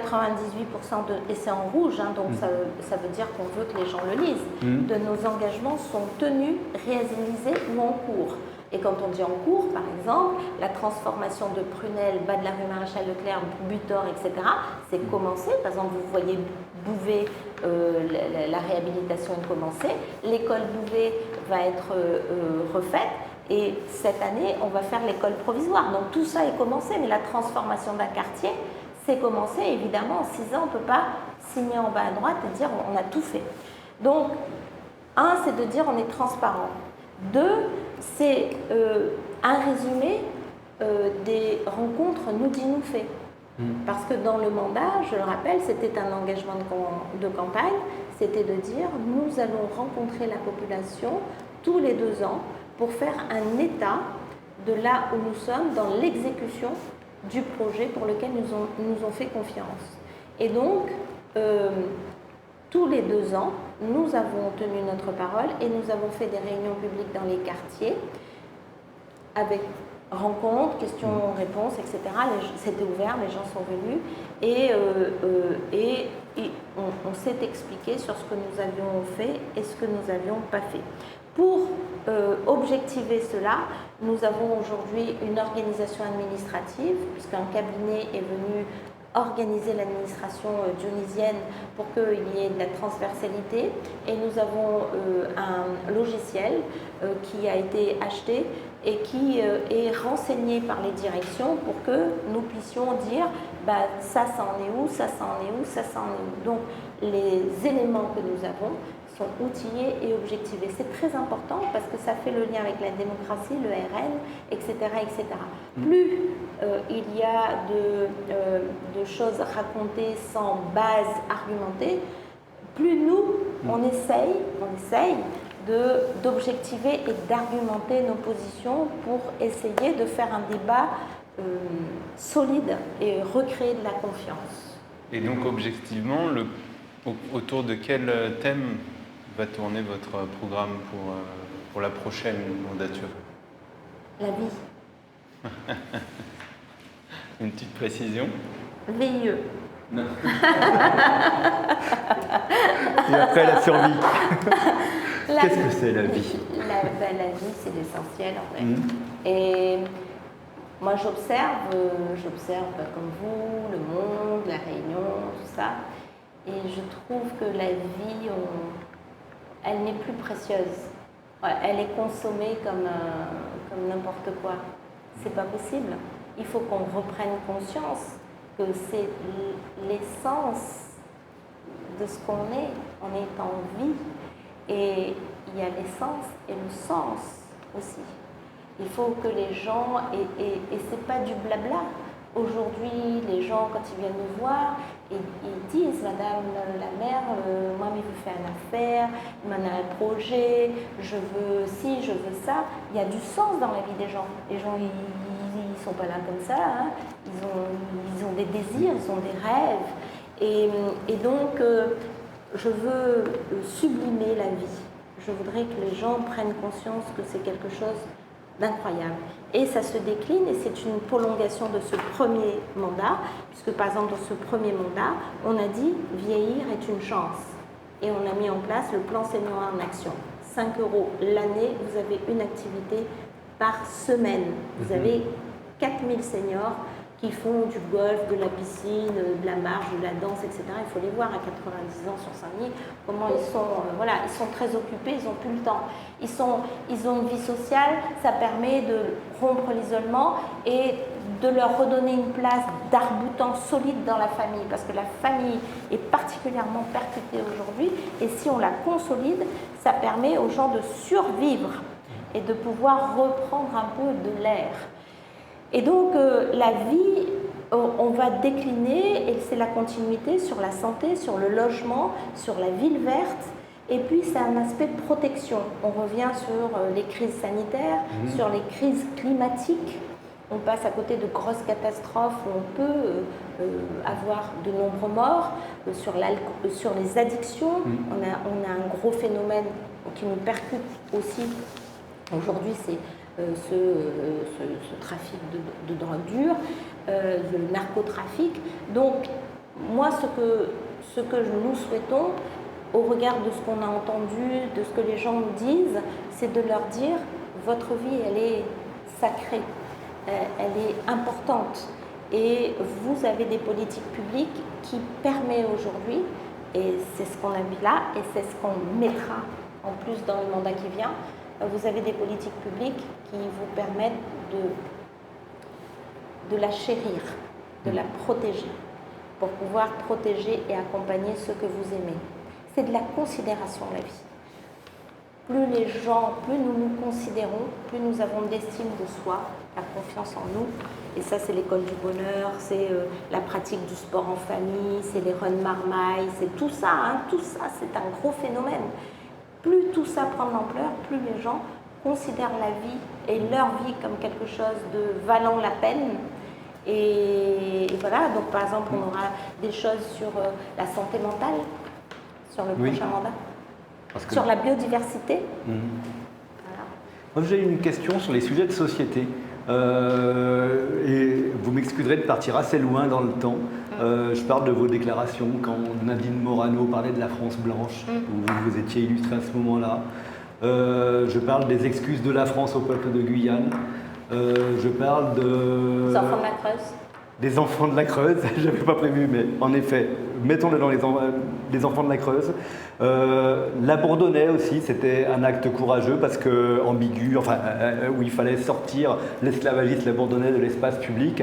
et c'est en rouge, hein, donc ça veut dire qu'on veut que les gens le lisent, de nos engagements sont tenus, réalisés ou en cours. Et quand on dit en cours, par exemple, la transformation de Prunelle, bas de la rue Maréchal Leclerc, Butor, etc., c'est commencé. Par exemple, vous voyez Bouvet, la réhabilitation est commencée. L'école Bouvet va être refaite. Et cette année, on va faire l'école provisoire. Donc tout ça est commencé, mais la transformation d'un quartier, c'est commencé. Évidemment, en 6 ans, on ne peut pas signer en bas à droite et dire on a tout fait. Donc, un, c'est de dire on est transparent. 2, c'est un résumé des rencontres nous dit nous fait. Parce que dans le mandat, je le rappelle, c'était un engagement de campagne, c'était de dire nous allons rencontrer la population tous les 2 ans pour faire un état de là où nous sommes dans l'exécution du projet pour lequel nous ont fait confiance. Et donc, tous les 2 ans, nous avons tenu notre parole et nous avons fait des réunions publiques dans les quartiers avec rencontres, questions-réponses, etc. C'était ouvert, les gens sont venus et on s'est expliqué sur ce que nous avions fait et ce que nous n'avions pas fait. Pour objectiver cela, nous avons aujourd'hui une organisation administrative, puisqu'un cabinet est venu organiser l'administration dionysienne pour qu'il y ait de la transversalité. Et nous avons un logiciel qui a été acheté et qui est renseigné par les directions pour que nous puissions dire ça en est où, ça en est où, ça en est où. Donc les éléments que nous avons sont outillés et objectivés. C'est très important parce que ça fait le lien avec la démocratie, le RN, etc. etc. Plus il y a de choses racontées sans base argumentée, plus nous, on essaye d'objectiver et d'argumenter nos positions pour essayer de faire un débat solide et recréer de la confiance.
Et donc objectivement, autour de quel thème va tourner votre programme pour la prochaine mandature?
La vie.
Une petite précision?
VIE.
Non. Et après la survie. Qu'est-ce que c'est la vie?
La vie, c'est l'essentiel en fait. Et moi, j'observe comme vous, le monde, la Réunion, tout ça. Et je trouve que la vie, elle n'est plus précieuse. Elle est consommée comme n'importe quoi. C'est pas possible. Il faut qu'on reprenne conscience que c'est l'essence de ce qu'on est. On est en vie. Et il y a l'essence et le sens aussi. Il faut que les gens, et c'est pas du blabla. Aujourd'hui, les gens, quand ils viennent nous voir, ils disent, Madame la maire, moi, il veut faire une affaire, il m'en a un projet, je veux ci, je veux ça. Il y a du sens dans la vie des gens. Les gens, ils sont pas là comme ça. Hein. Ils ont des désirs, ils ont des rêves. Et donc, je veux sublimer la vie. Je voudrais que les gens prennent conscience que c'est quelque chose d'incroyable. Et ça se décline et c'est une prolongation de ce premier mandat, puisque par exemple dans ce premier mandat, on a dit vieillir est une chance. Et on a mis en place le plan senior en action. 5 € l'année, vous avez une activité par semaine. Vous avez 4000 seniors qui font du golf, de la piscine, de la marche, de la danse, etc. Il faut les voir à 90 ans sur Saint-Denis, comment ils sont, ils sont très occupés, ils n'ont plus le temps. Ils ont une vie sociale, ça permet de rompre l'isolement et de leur redonner une place d'arc-boutant solide dans la famille, parce que la famille est particulièrement percutée aujourd'hui, et si on la consolide, ça permet aux gens de survivre et de pouvoir reprendre un peu de l'air. Et donc, la vie, on va décliner, et c'est la continuité sur la santé, sur le logement, sur la ville verte, et puis c'est un aspect de protection. On revient sur les crises sanitaires, sur les crises climatiques. On passe à côté de grosses catastrophes où on peut avoir de nombreux morts, sur les addictions. On a un gros phénomène qui nous percute aussi. Aujourd'hui, c'est ce trafic de drogue dure, le narcotrafic. Donc, moi, ce que nous souhaitons, au regard de ce qu'on a entendu, de ce que les gens nous disent, c'est de leur dire, votre vie, elle est sacrée, elle est importante. Et vous avez des politiques publiques qui permettent aujourd'hui, et c'est ce qu'on a mis là, et c'est ce qu'on mettra en plus dans le mandat qui vient, vous avez des politiques publiques qui vous permettent de la chérir, de la protéger, pour pouvoir protéger et accompagner ceux que vous aimez. C'est de la considération, la vie. Plus les gens, plus nous nous considérons, plus nous avons d'estime de soi, la confiance en nous. Et ça, c'est l'école du bonheur, c'est la pratique du sport en famille, c'est les runs marmailles, c'est tout ça. Tout ça, c'est un gros phénomène. Plus tout ça prend de l'ampleur, plus les gens considèrent la vie et leur vie comme quelque chose de valant la peine. Et voilà, donc par exemple, on aura des choses sur la santé mentale, sur le prochain mandat, sur la biodiversité. Voilà.
Moi, j'ai une question sur les sujets de société. Et vous m'excuserez de partir assez loin dans le temps. Je parle de vos déclarations quand Nadine Morano parlait de la France blanche, où vous étiez illustré à ce moment-là. Je parle des excuses de la France au peuple de Guyane. Je parle
des enfants de la Creuse.
Des enfants de la Creuse, j'avais pas prévu, mais en effet, mettons-le dans les enfants de la Creuse. La Bourdonnais aussi, c'était un acte courageux parce que ambigu, où il fallait sortir l'esclavagisme, la Bourdonnais de l'espace public.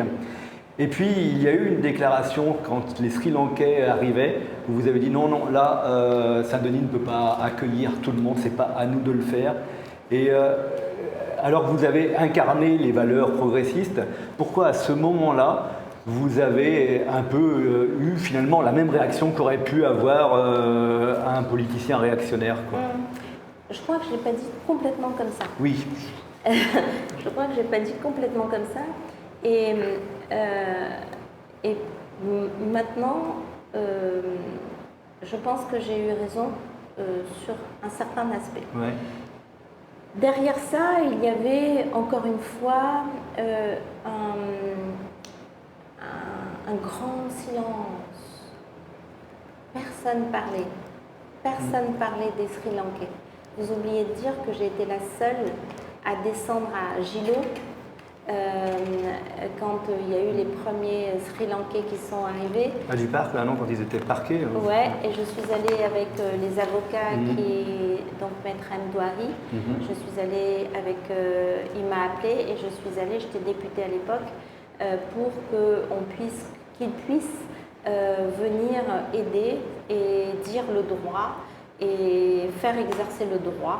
Et puis il y a eu une déclaration quand les Sri Lankais arrivaient, où vous avez dit non, là, Saint-Denis ne peut pas accueillir tout le monde, c'est pas à nous de le faire. Et alors que vous avez incarné les valeurs progressistes, pourquoi à ce moment-là, vous avez un peu eu finalement la même réaction qu'aurait pu avoir un politicien réactionnaire, quoi.
Je crois que je ne l'ai pas dit complètement comme ça.
Oui.
Je crois que je n'ai pas dit complètement comme ça. Et maintenant, je pense que j'ai eu raison sur un certain aspect.
Ouais.
Derrière ça, il y un grand silence. Personne parlait. Personne parlait des Sri Lankais. Vous oubliez de dire que j'ai été la seule à descendre à Gilo quand il y a eu les premiers Sri Lankais qui sont arrivés.
À du parc, là, non, quand ils étaient parqués.
Ouais, et je suis allée avec les avocats donc Maître Mdouari. Je suis allée avec, il m'a appelée et je suis allée, j'étais députée à l'époque, pour qu'ils puissent venir aider et dire le droit et faire exercer le droit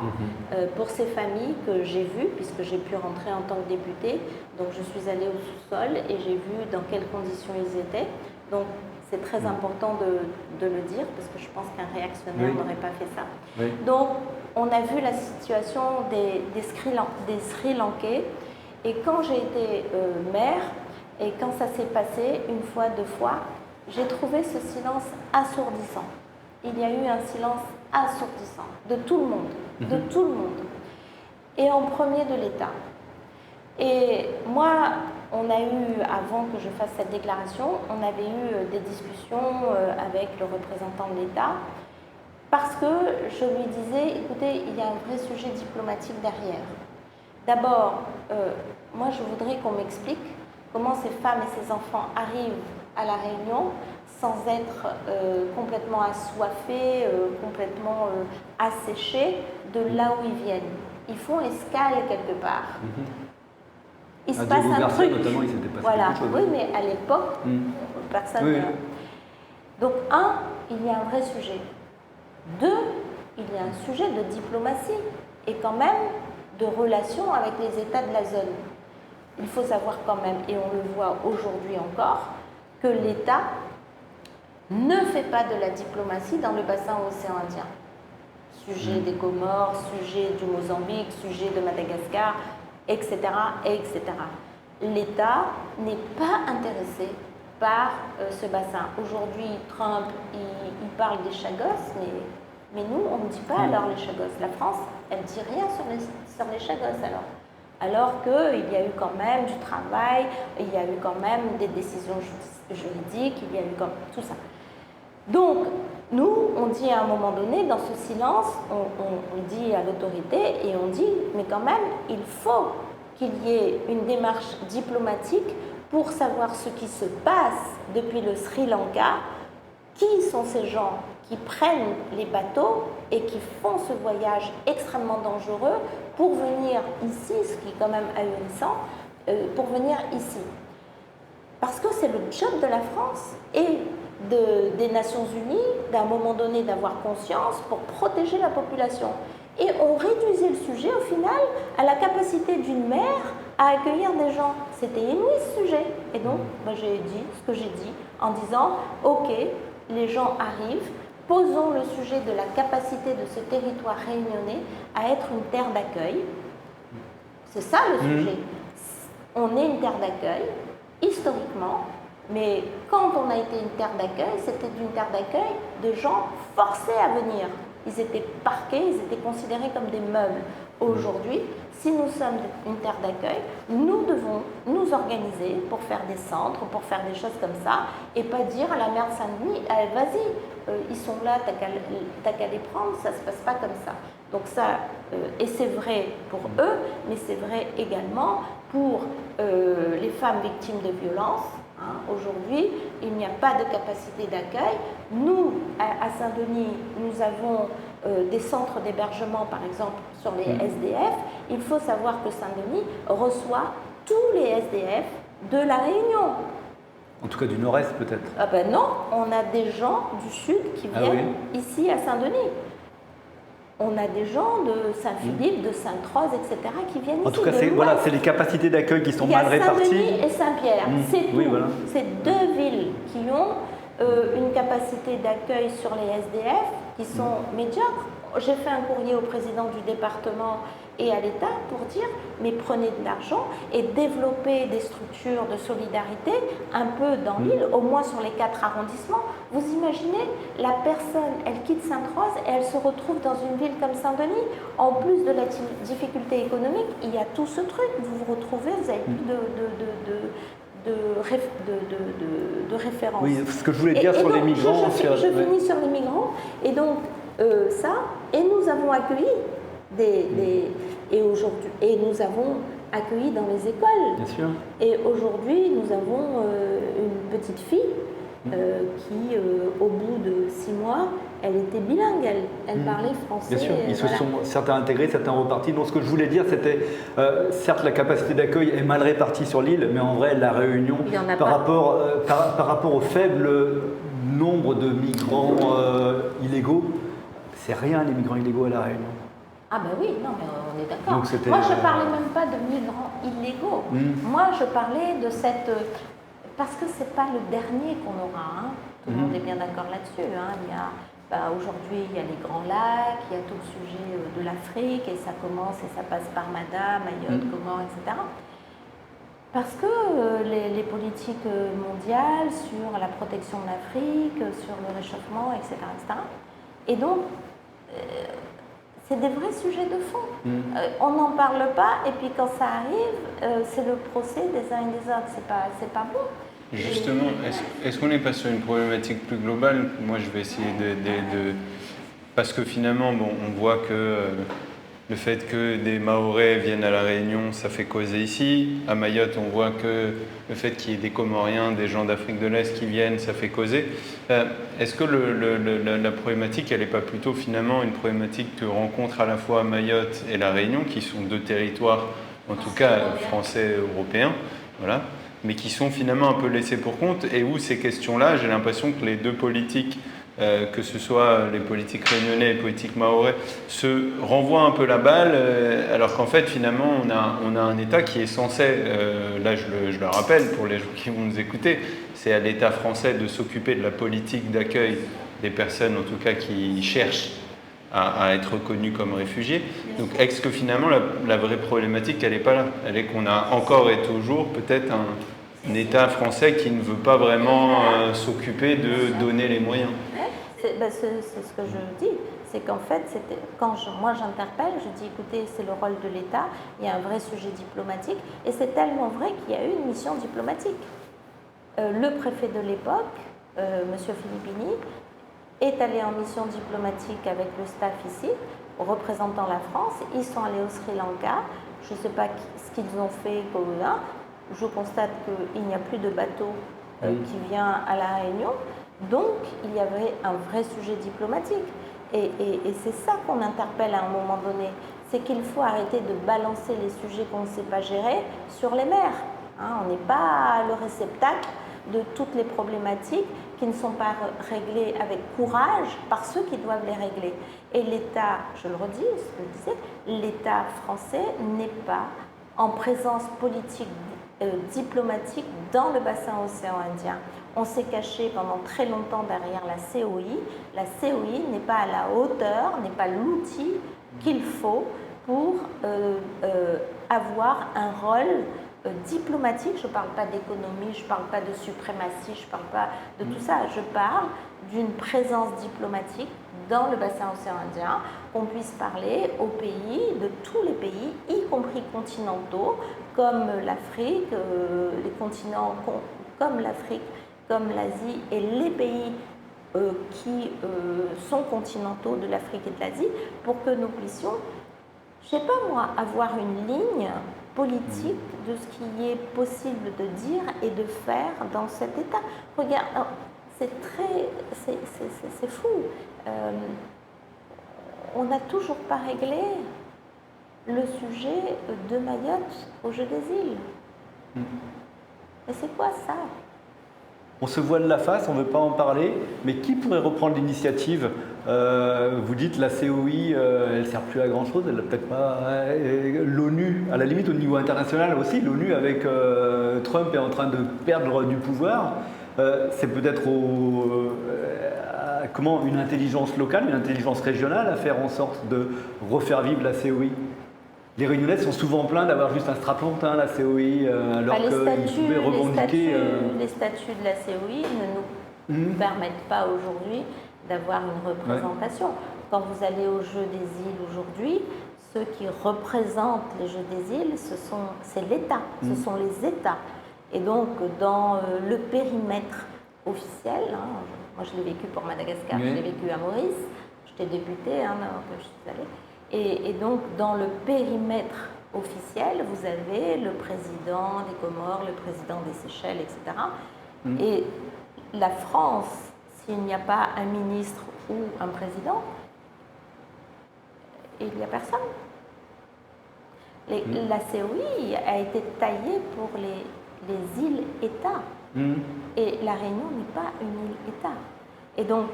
pour ces familles que j'ai vues, puisque j'ai pu rentrer en tant que députée. Donc je suis allée au sous-sol et j'ai vu dans quelles conditions ils étaient. Donc c'est très important de le dire, parce que je pense qu'un réactionnaire n'aurait pas fait ça. Oui. Donc on a vu la situation des Sri Lankais, et quand j'ai été maire, et quand ça s'est passé une fois, deux fois, j'ai trouvé ce silence assourdissant. Il y a eu un silence assourdissant de tout le monde, de tout le monde, et en premier de l'État. Et moi, on a eu, avant que je fasse cette déclaration, on avait eu des discussions avec le représentant de l'État, parce que je lui disais, écoutez, il y a un vrai sujet diplomatique derrière. D'abord, moi je voudrais qu'on m'explique comment ces femmes et ces enfants arrivent à La Réunion sans être complètement assoiffés, complètement asséchés de là où ils viennent. Ils font escale quelque part. Il se passe un truc.
Notamment, il s'était passé
voilà.
quelque chose.
Oui, mais à l'époque, personne.
Oui.
Donc, il y a un vrai sujet. 2, il y a un sujet de diplomatie et quand même de relations avec les États de la zone. Il faut savoir quand même, et on le voit aujourd'hui encore, que l'État ne fait pas de la diplomatie dans le bassin océan Indien. Sujet des Comores, sujet du Mozambique, sujet de Madagascar, etc. etc. L'État n'est pas intéressé par ce bassin. Aujourd'hui, Trump, il parle des Chagos, mais nous, on ne dit pas alors les Chagos. La France, elle ne dit rien sur les Chagos alors qu'il y a eu quand même du travail, il y a eu quand même des décisions juridiques, il y a eu comme tout ça. Donc, nous, on dit à un moment donné, dans ce silence, on dit à l'autorité et on dit, mais quand même, il faut qu'il y ait une démarche diplomatique pour savoir ce qui se passe depuis le Sri Lanka, qui sont ces gens qui prennent les bateaux et qui font ce voyage extrêmement dangereux pour venir ici, ce qui est quand même ahurissant, pour venir ici. Parce que c'est le job de la France et des Nations Unies, d'un moment donné, d'avoir conscience pour protéger la population. Et on réduisait le sujet, au final, à la capacité d'une mer à accueillir des gens. C'était inouï ce sujet. Et donc, moi, j'ai dit ce que j'ai dit en disant, OK, les gens arrivent, posons le sujet de la capacité de ce territoire réunionnais à être une terre d'accueil. C'est ça le sujet. On est une terre d'accueil, historiquement, mais quand on a été une terre d'accueil, c'était une terre d'accueil de gens forcés à venir. Ils étaient parqués, ils étaient considérés comme des meubles. Aujourd'hui, si nous sommes une terre d'accueil, nous devons nous organiser pour faire des centres, pour faire des choses comme ça, et pas dire à la mère de Saint-Denis, vas-y, ils sont là, t'as qu'à les prendre, ça ne se passe pas comme ça. Donc ça, et c'est vrai pour eux, mais c'est vrai également pour les femmes victimes de violences. Aujourd'hui, il n'y a pas de capacité d'accueil. Nous, à Saint-Denis, nous avons des centres d'hébergement, par exemple, sur les SDF. Il faut savoir que Saint-Denis reçoit tous les SDF de La Réunion.
En tout cas du nord-est, peut-être.
Ah ben non, on a des gens du sud qui viennent ici à Saint-Denis. On a des gens de Saint-Philippe, de Sainte-Rose, etc. qui viennent ici.
En tout cas, c'est les capacités d'accueil qui sont mal réparties.
Il y a Saint-Denis et Saint-Pierre, c'est tout.
Oui, voilà.
C'est deux villes qui ont une capacité d'accueil sur les SDF qui sont médiocres. J'ai fait un courrier au président du département et à l'État pour dire, mais prenez de l'argent et développez des structures de solidarité un peu dans l'île, au moins sur les 4 arrondissements. Vous imaginez, la personne, elle quitte Sainte-Rose et elle se retrouve dans une ville comme Saint-Denis. En plus de la difficulté économique, il y a tout ce truc. Vous vous retrouvez, vous n'avez plus de référence.
Oui, ce que je voulais dire sur les migrants.
Je finis sur les migrants. Et donc, et nous avons accueilli et nous avons accueilli dans les écoles.
Bien sûr.
Et aujourd'hui, nous avons une petite fille qui, au bout de 6 mois, elle était bilingue, elle parlait français.
Bien sûr, ils se sont certains intégrés, certains repartis. Donc ce que je voulais dire, c'était, certes, la capacité d'accueil est mal répartie sur l'île, mais en vrai, la Réunion, par rapport au faible nombre de migrants illégaux, c'est rien les migrants illégaux à la Réunion.
Ah ben oui, non, mais on est d'accord. Moi, je ne parlais même pas de migrants illégaux. Moi, je parlais de cette... Parce que ce n'est pas le dernier qu'on aura. Hein. Tout le monde est bien d'accord là-dessus. Hein. Aujourd'hui, il y a les Grands Lacs, il y a tout le sujet de l'Afrique, et ça commence et ça passe par Madame, Mayotte, Comores, etc. Parce que les politiques mondiales sur la protection de l'Afrique, sur le réchauffement, etc. Et donc, c'est des vrais sujets de fond. On n'en parle pas, et puis quand ça arrive, c'est le procès des uns et des autres. C'est pas bon.
Justement, est-ce qu'on n'est pas sur une problématique plus globale? Moi, je vais essayer de... Parce que finalement, on voit que le fait que des Mahorais viennent à La Réunion, ça fait causer ici. À Mayotte, on voit que le fait qu'il y ait des Comoriens, des gens d'Afrique de l'Est qui viennent, ça fait causer. Est-ce que la problématique, elle n'est pas plutôt finalement une problématique que rencontrent à la fois Mayotte et La Réunion, qui sont deux territoires, en tout cas français, européens, voilà, mais qui sont finalement un peu laissés pour compte, et où ces questions-là, j'ai l'impression que les deux politiques, que ce soit les politiques réunionnais et les politiques mahorais, se renvoient un peu la balle, alors qu'en fait, finalement, on a un État qui est censé, là je le rappelle pour les gens qui vont nous écouter, c'est à l'État français de s'occuper de la politique d'accueil des personnes, en tout cas, qui cherchent à être reconnues comme réfugiés. Donc, est-ce que finalement, la vraie problématique, elle n'est pas là? Elle est qu'on a encore et toujours peut-être un État français qui ne veut pas vraiment s'occuper de donner les moyens.
C'est ce que je dis. C'est qu'en fait, moi j'interpelle, je dis écoutez, c'est le rôle de l'État, il y a un vrai sujet diplomatique, et c'est tellement vrai qu'il y a eu une mission diplomatique. Le préfet de l'époque, M. Filippini, est allé en mission diplomatique avec le staff ici, représentant la France. Ils sont allés au Sri Lanka. Je ne sais pas ce qu'ils ont fait là. Je constate qu'il n'y a plus de bateau qui vient à La Réunion. Donc, il y avait un vrai sujet diplomatique. Et c'est ça qu'on interpelle à un moment donné. C'est qu'il faut arrêter de balancer les sujets qu'on ne sait pas gérer sur les mers. Hein, on n'est pas le réceptacle de toutes les problématiques qui ne sont pas réglées avec courage par ceux qui doivent les régler. Et l'État, je le redis, ce que je disais, l'État français n'est pas en présence politique diplomatique dans le bassin océan Indien. On s'est caché pendant très longtemps derrière la COI. La COI n'est pas à la hauteur, n'est pas l'outil qu'il faut pour avoir un rôle diplomatique. Je ne parle pas d'économie, je ne parle pas de suprématie, je ne parle pas de tout ça. Je parle d'une présence diplomatique dans le bassin océan Indien, qu'on puisse parler aux pays, de tous les pays, y compris continentaux, comme l'Afrique, les continents comme l'Afrique, comme l'Asie et les pays qui sont continentaux de l'Afrique et de l'Asie, pour que nous puissions, je ne sais pas moi, avoir une ligne politique de ce qui est possible de dire et de faire dans cet État. Regarde, c'est fou. On n'a toujours pas réglé le sujet de Mayotte au jeu des îles. Mais c'est quoi ça?
On se voile la face, on ne veut pas en parler, mais qui pourrait reprendre l'initiative? Vous dites la COI, elle ne sert plus à grand-chose, elle n'a peut-être pas... L'ONU, à la limite au niveau international aussi, l'ONU avec Trump est en train de perdre du pouvoir. C'est peut-être une intelligence locale, une intelligence régionale à faire en sorte de refaire vivre la COI. Les Réunionnais sont souvent plaints d'avoir juste un strapontin, la COI, alors qu'ils pouvaient revendiquer...
Les statuts de la COI ne nous permettent pas aujourd'hui d'avoir une représentation. Quand vous allez aux Jeux des îles aujourd'hui, ceux qui représentent les Jeux des îles, c'est l'État, ce sont les États. Et donc, dans le périmètre officiel, hein, moi je l'ai vécu pour Madagascar, je l'ai vécu à Maurice, j'étais députée avant que je suis allée. Et donc, dans le périmètre officiel, vous avez le président des Comores, le président des Seychelles, etc. Et la France, s'il n'y a pas un ministre ou un président, il n'y a personne. La COI a été taillée pour les îles-États. Et la Réunion n'est pas une île-État. Et donc,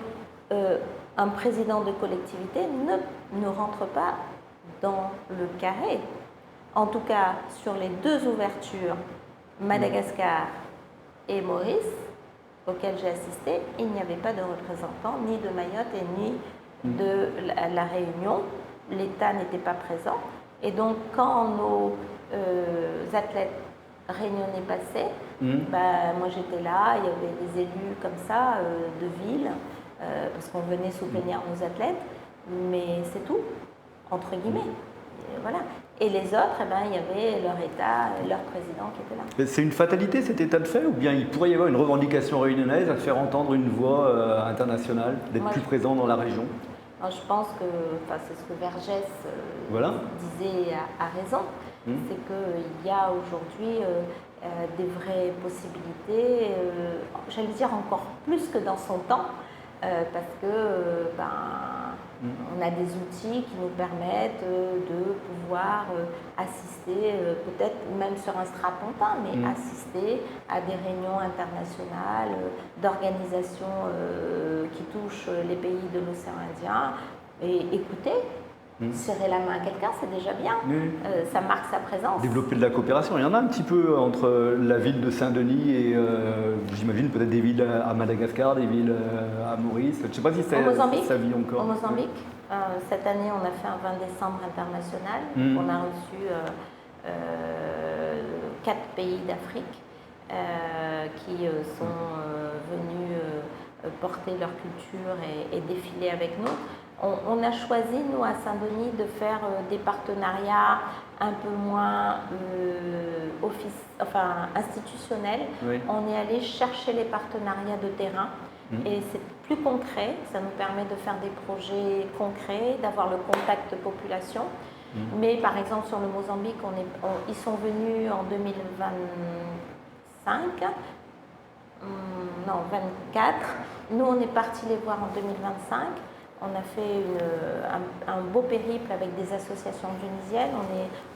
un président de collectivité ne rentre pas dans le carré. En tout cas, sur les deux ouvertures, Madagascar et Maurice, auxquelles j'ai assisté, il n'y avait pas de représentant ni de Mayotte et ni de la Réunion. L'État n'était pas présent. Et donc, quand nos athlètes réunionnais passaient, moi j'étais là, il y avait des élus comme ça, de ville, parce qu'on venait soutenir nos athlètes, mais c'est tout, entre guillemets. Et voilà. Et les autres, il y avait leur État, leur président qui était là.
C'est une fatalité cet état de fait, ou bien il pourrait y avoir une revendication réunionnaise à faire entendre une voix internationale, d'être plus présent dans la région?
Je pense que, c'est ce que Vergès disait à raison, c'est qu'il y a aujourd'hui des vraies possibilités, j'allais dire encore plus que dans son temps, parce que on a des outils qui nous permettent de pouvoir assister, peut-être même sur un strapontin, mais assister à des réunions internationales, d'organisations qui touchent les pays de l'océan Indien, et écouter. Serrer la main à quelqu'un, c'est déjà bien. Ça marque sa présence.
Développer de la coopération. Il y en a un petit peu entre la ville de Saint-Denis et, j'imagine, peut-être des villes à Madagascar, des villes à Maurice. Je ne sais pas si ça vit encore.
Au Mozambique. Cette année, on a fait un 20 décembre international. On a reçu 4 pays d'Afrique qui sont venus porter leur culture et défiler avec nous. On a choisi, nous, à Saint-Denis, de faire des partenariats un peu moins institutionnels. On est allé chercher les partenariats de terrain et c'est plus concret. Ça nous permet de faire des projets concrets, d'avoir le contact population. Mais par exemple, sur le Mozambique, ils sont venus en 24. Nous, on est partis les voir en 2025. On a fait un beau périple avec des associations tunisiennes.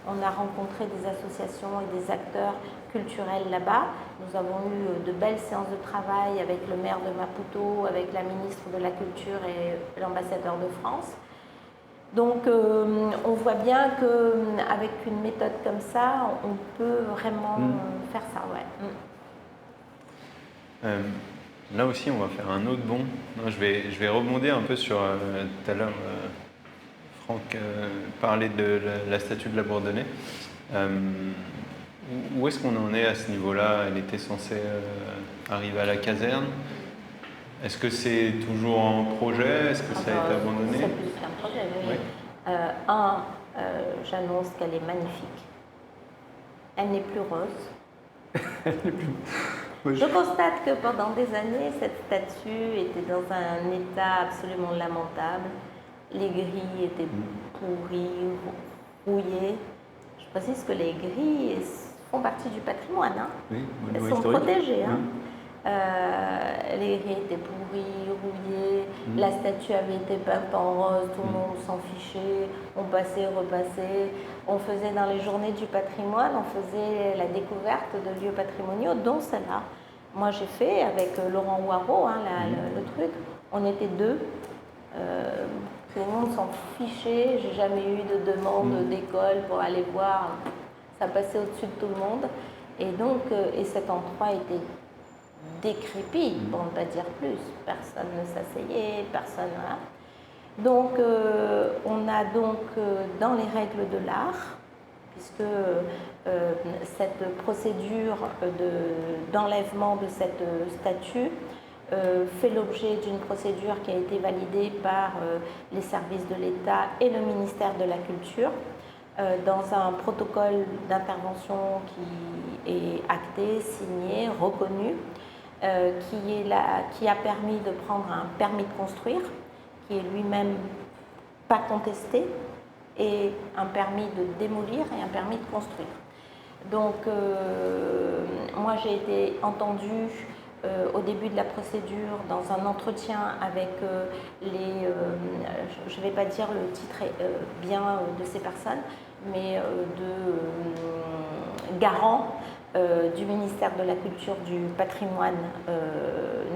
On a rencontré des associations et des acteurs culturels là-bas. Nous avons eu de belles séances de travail avec le maire de Maputo, avec la ministre de la Culture et l'ambassadeur de France. Donc, on voit bien qu'avec une méthode comme ça, on peut vraiment faire ça.
Là aussi, on va faire un autre bond. Je vais rebondir un peu sur tout à l'heure. Franck parlait de la statue de la Bourdonnais. Où est-ce qu'on en est à ce niveau-là? Elle était censée arriver à la caserne. Est-ce que c'est toujours en projet? Est-ce que ça a été abandonné?
C'est plus qu'un projet, oui. J'annonce qu'elle est magnifique. Elle n'est plus rose. Je constate que pendant des années, cette statue était dans un état absolument lamentable. Les grilles étaient pourries, rouillées. Je précise que les grilles font partie du patrimoine. Elles sont protégées. Les grilles étaient pourries, rouillées. La statue avait été peinte en rose, tout le monde s'en fichait. On passait, repassait. On faisait dans les journées du patrimoine, on faisait la découverte de lieux patrimoniaux, dont celle-là. Moi, j'ai fait avec Laurent Ouareau, le truc. On était 2. Tout le monde s'en fichait. J'ai jamais eu de demande d'école pour aller voir. Ça passait au-dessus de tout le monde. Et donc, cet endroit était décrépit, pour ne pas dire plus. Personne ne s'asseyait, personne. Voilà. Donc, on a donc dans les règles de l'art, puisque cette procédure d'enlèvement de cette statue fait l'objet d'une procédure qui a été validée par les services de l'État et le ministère de la Culture. dans un protocole d'intervention qui est acté, signé, reconnu, qui a permis de prendre un permis de construire, qui est lui-même pas contesté, et un permis de démolir et un permis de construire. Donc, moi j'ai été entendue au début de la procédure dans un entretien avec je ne vais pas dire le titre bien de ces personnes, mais de garants du ministère de la Culture du Patrimoine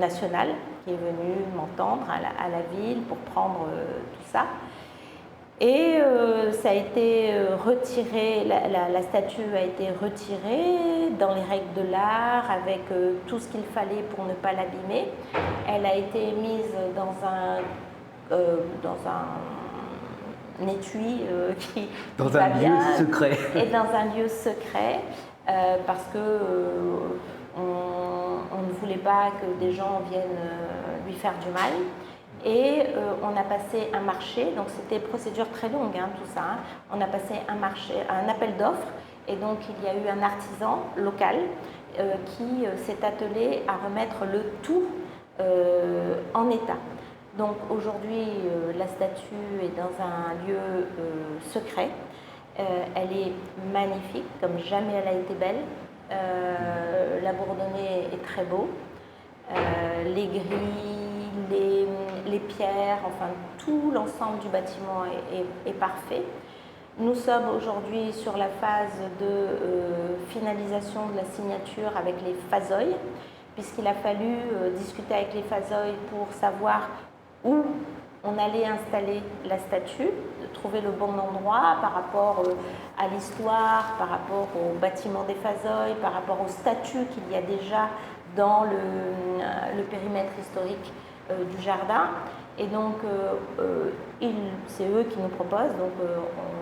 national, qui est venu m'entendre à la ville pour prendre tout ça. Et ça a été retiré, la statue a été retirée dans les règles de l'art avec tout ce qu'il fallait pour ne pas l'abîmer. Elle a été mise dans un étui qui
dans
va
un
bien,
lieu secret.
Et dans un lieu secret parce que on ne voulait pas que des gens viennent lui faire du mal. Et on a passé un marché, donc c'était une procédure très longue, tout ça. On a passé un appel d'offres, et donc il y a eu un artisan local qui s'est attelé à remettre le tout en état. Donc aujourd'hui, la statue est dans un lieu secret. Elle est magnifique, comme jamais elle a été belle. La Bourdonnais est très beau. Les grilles, les pierres, enfin tout l'ensemble du bâtiment est parfait. Nous sommes aujourd'hui sur la phase de finalisation de la signature avec les Fazoilles, puisqu'il a fallu discuter avec les Fazoilles pour savoir où on allait installer la statue, de trouver le bon endroit par rapport à l'histoire, par rapport au bâtiment des Fazoilles, par rapport aux statues qu'il y a déjà dans le périmètre historique du jardin. Et donc, c'est eux qui nous proposent, donc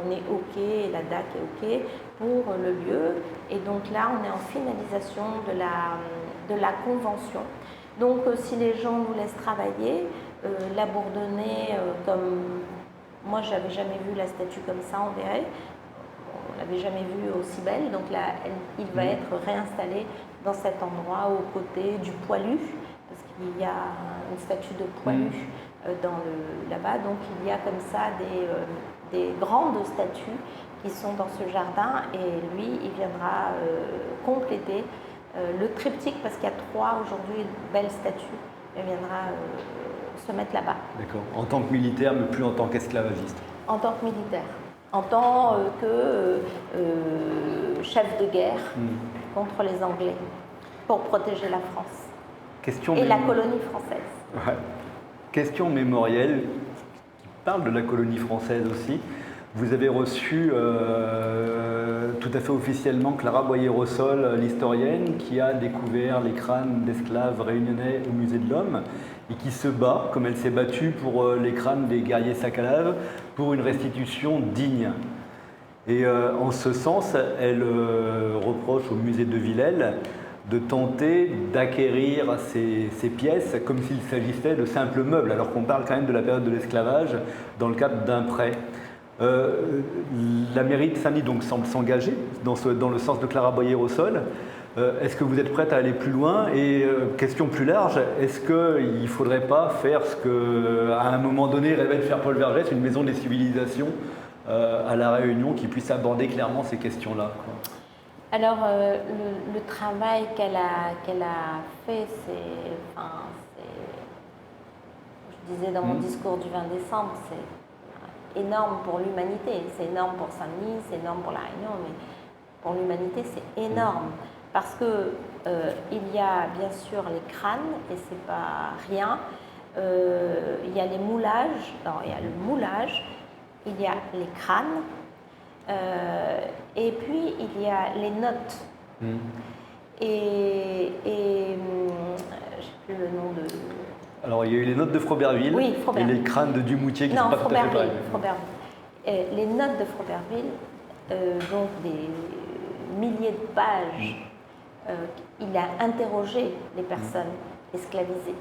on est OK, la DAC est OK pour le lieu. Et donc là, on est en finalisation de la convention. Donc, si les gens nous laissent travailler, la Bourdonnais, comme moi, je n'avais jamais vu la statue comme ça, on verrait. On ne l'avait jamais vue aussi belle. Donc là, il va être réinstallé dans cet endroit aux côtés du poilu, parce qu'il y a une statue de poilu là-bas. Donc il y a comme ça des grandes statues qui sont dans ce jardin, et lui, il viendra compléter le triptyque, parce qu'il y a 3 aujourd'hui belles statues. Il viendra se mettre là-bas.
D'accord. En tant que militaire, mais plus en tant qu'esclavagiste.
En tant que militaire. En tant que chef de guerre contre les Anglais, pour protéger la France et la colonie française.
Ouais. Question mémorielle qui parle de la colonie française aussi. Vous avez reçu tout à fait officiellement Clara Boyer-Rossol, l'historienne, qui a découvert les crânes d'esclaves réunionnais au Musée de l'Homme et qui se bat, comme elle s'est battue pour les crânes des guerriers Sakalaves, pour une restitution digne. Et en ce sens, elle reproche au musée de Villèle de tenter d'acquérir ces pièces comme s'il s'agissait de simples meubles, alors qu'on parle quand même de la période de l'esclavage dans le cadre d'un prêt. La mairie de Saint-Denis donc semble s'engager dans le sens de Clara Boyer-Rossol. Est-ce que vous êtes prête à aller plus loin? Et question plus large, est-ce qu'il ne faudrait pas faire ce qu'à un moment donné rêvait de faire Paul Vergès, une maison des civilisations à La Réunion qui puisse aborder clairement ces questions-là, quoi?
Alors, le travail qu'elle a fait, je disais dans mon discours du 20 décembre, c'est énorme pour l'humanité. C'est énorme pour Saint-Denis, c'est énorme pour La Réunion, mais pour l'humanité, c'est énorme. Parce que il y a bien sûr les crânes, et c'est pas rien. Il y a les moulages, il y a le moulage, il y a les crânes, et puis il y a les notes. Et je sais plus le nom de...
Alors il y a eu les notes de Froberville,
oui, Froberville.
Et les crânes de Dumoutier qui ne sont pas tout à fait pareils.
Froberville. Les notes de Froberville, donc des milliers de pages, il a interrogé les personnes esclavisées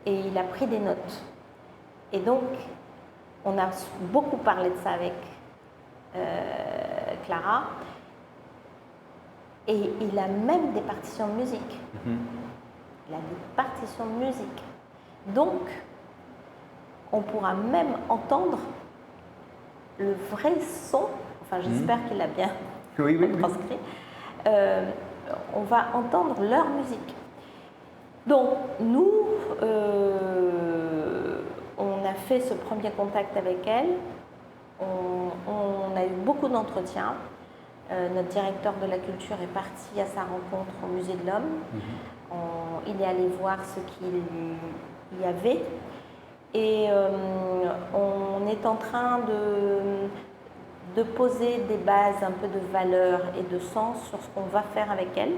et il a pris des notes. Et donc, on a beaucoup parlé de ça avec Clara. Et il a même des partitions de musique. Il a des partitions de musique. Donc, on pourra même entendre le vrai son. Enfin, j'espère qu'il a bien transcrit. On va entendre leur musique. Donc, nous, on a fait ce premier contact avec elle. On a eu beaucoup d'entretiens. Notre directeur de la culture est parti à sa rencontre au Musée de l'Homme. Il est allé voir ce qu'il y avait. Et on est en train de poser des bases un peu de valeur et de sens sur ce qu'on va faire avec elle.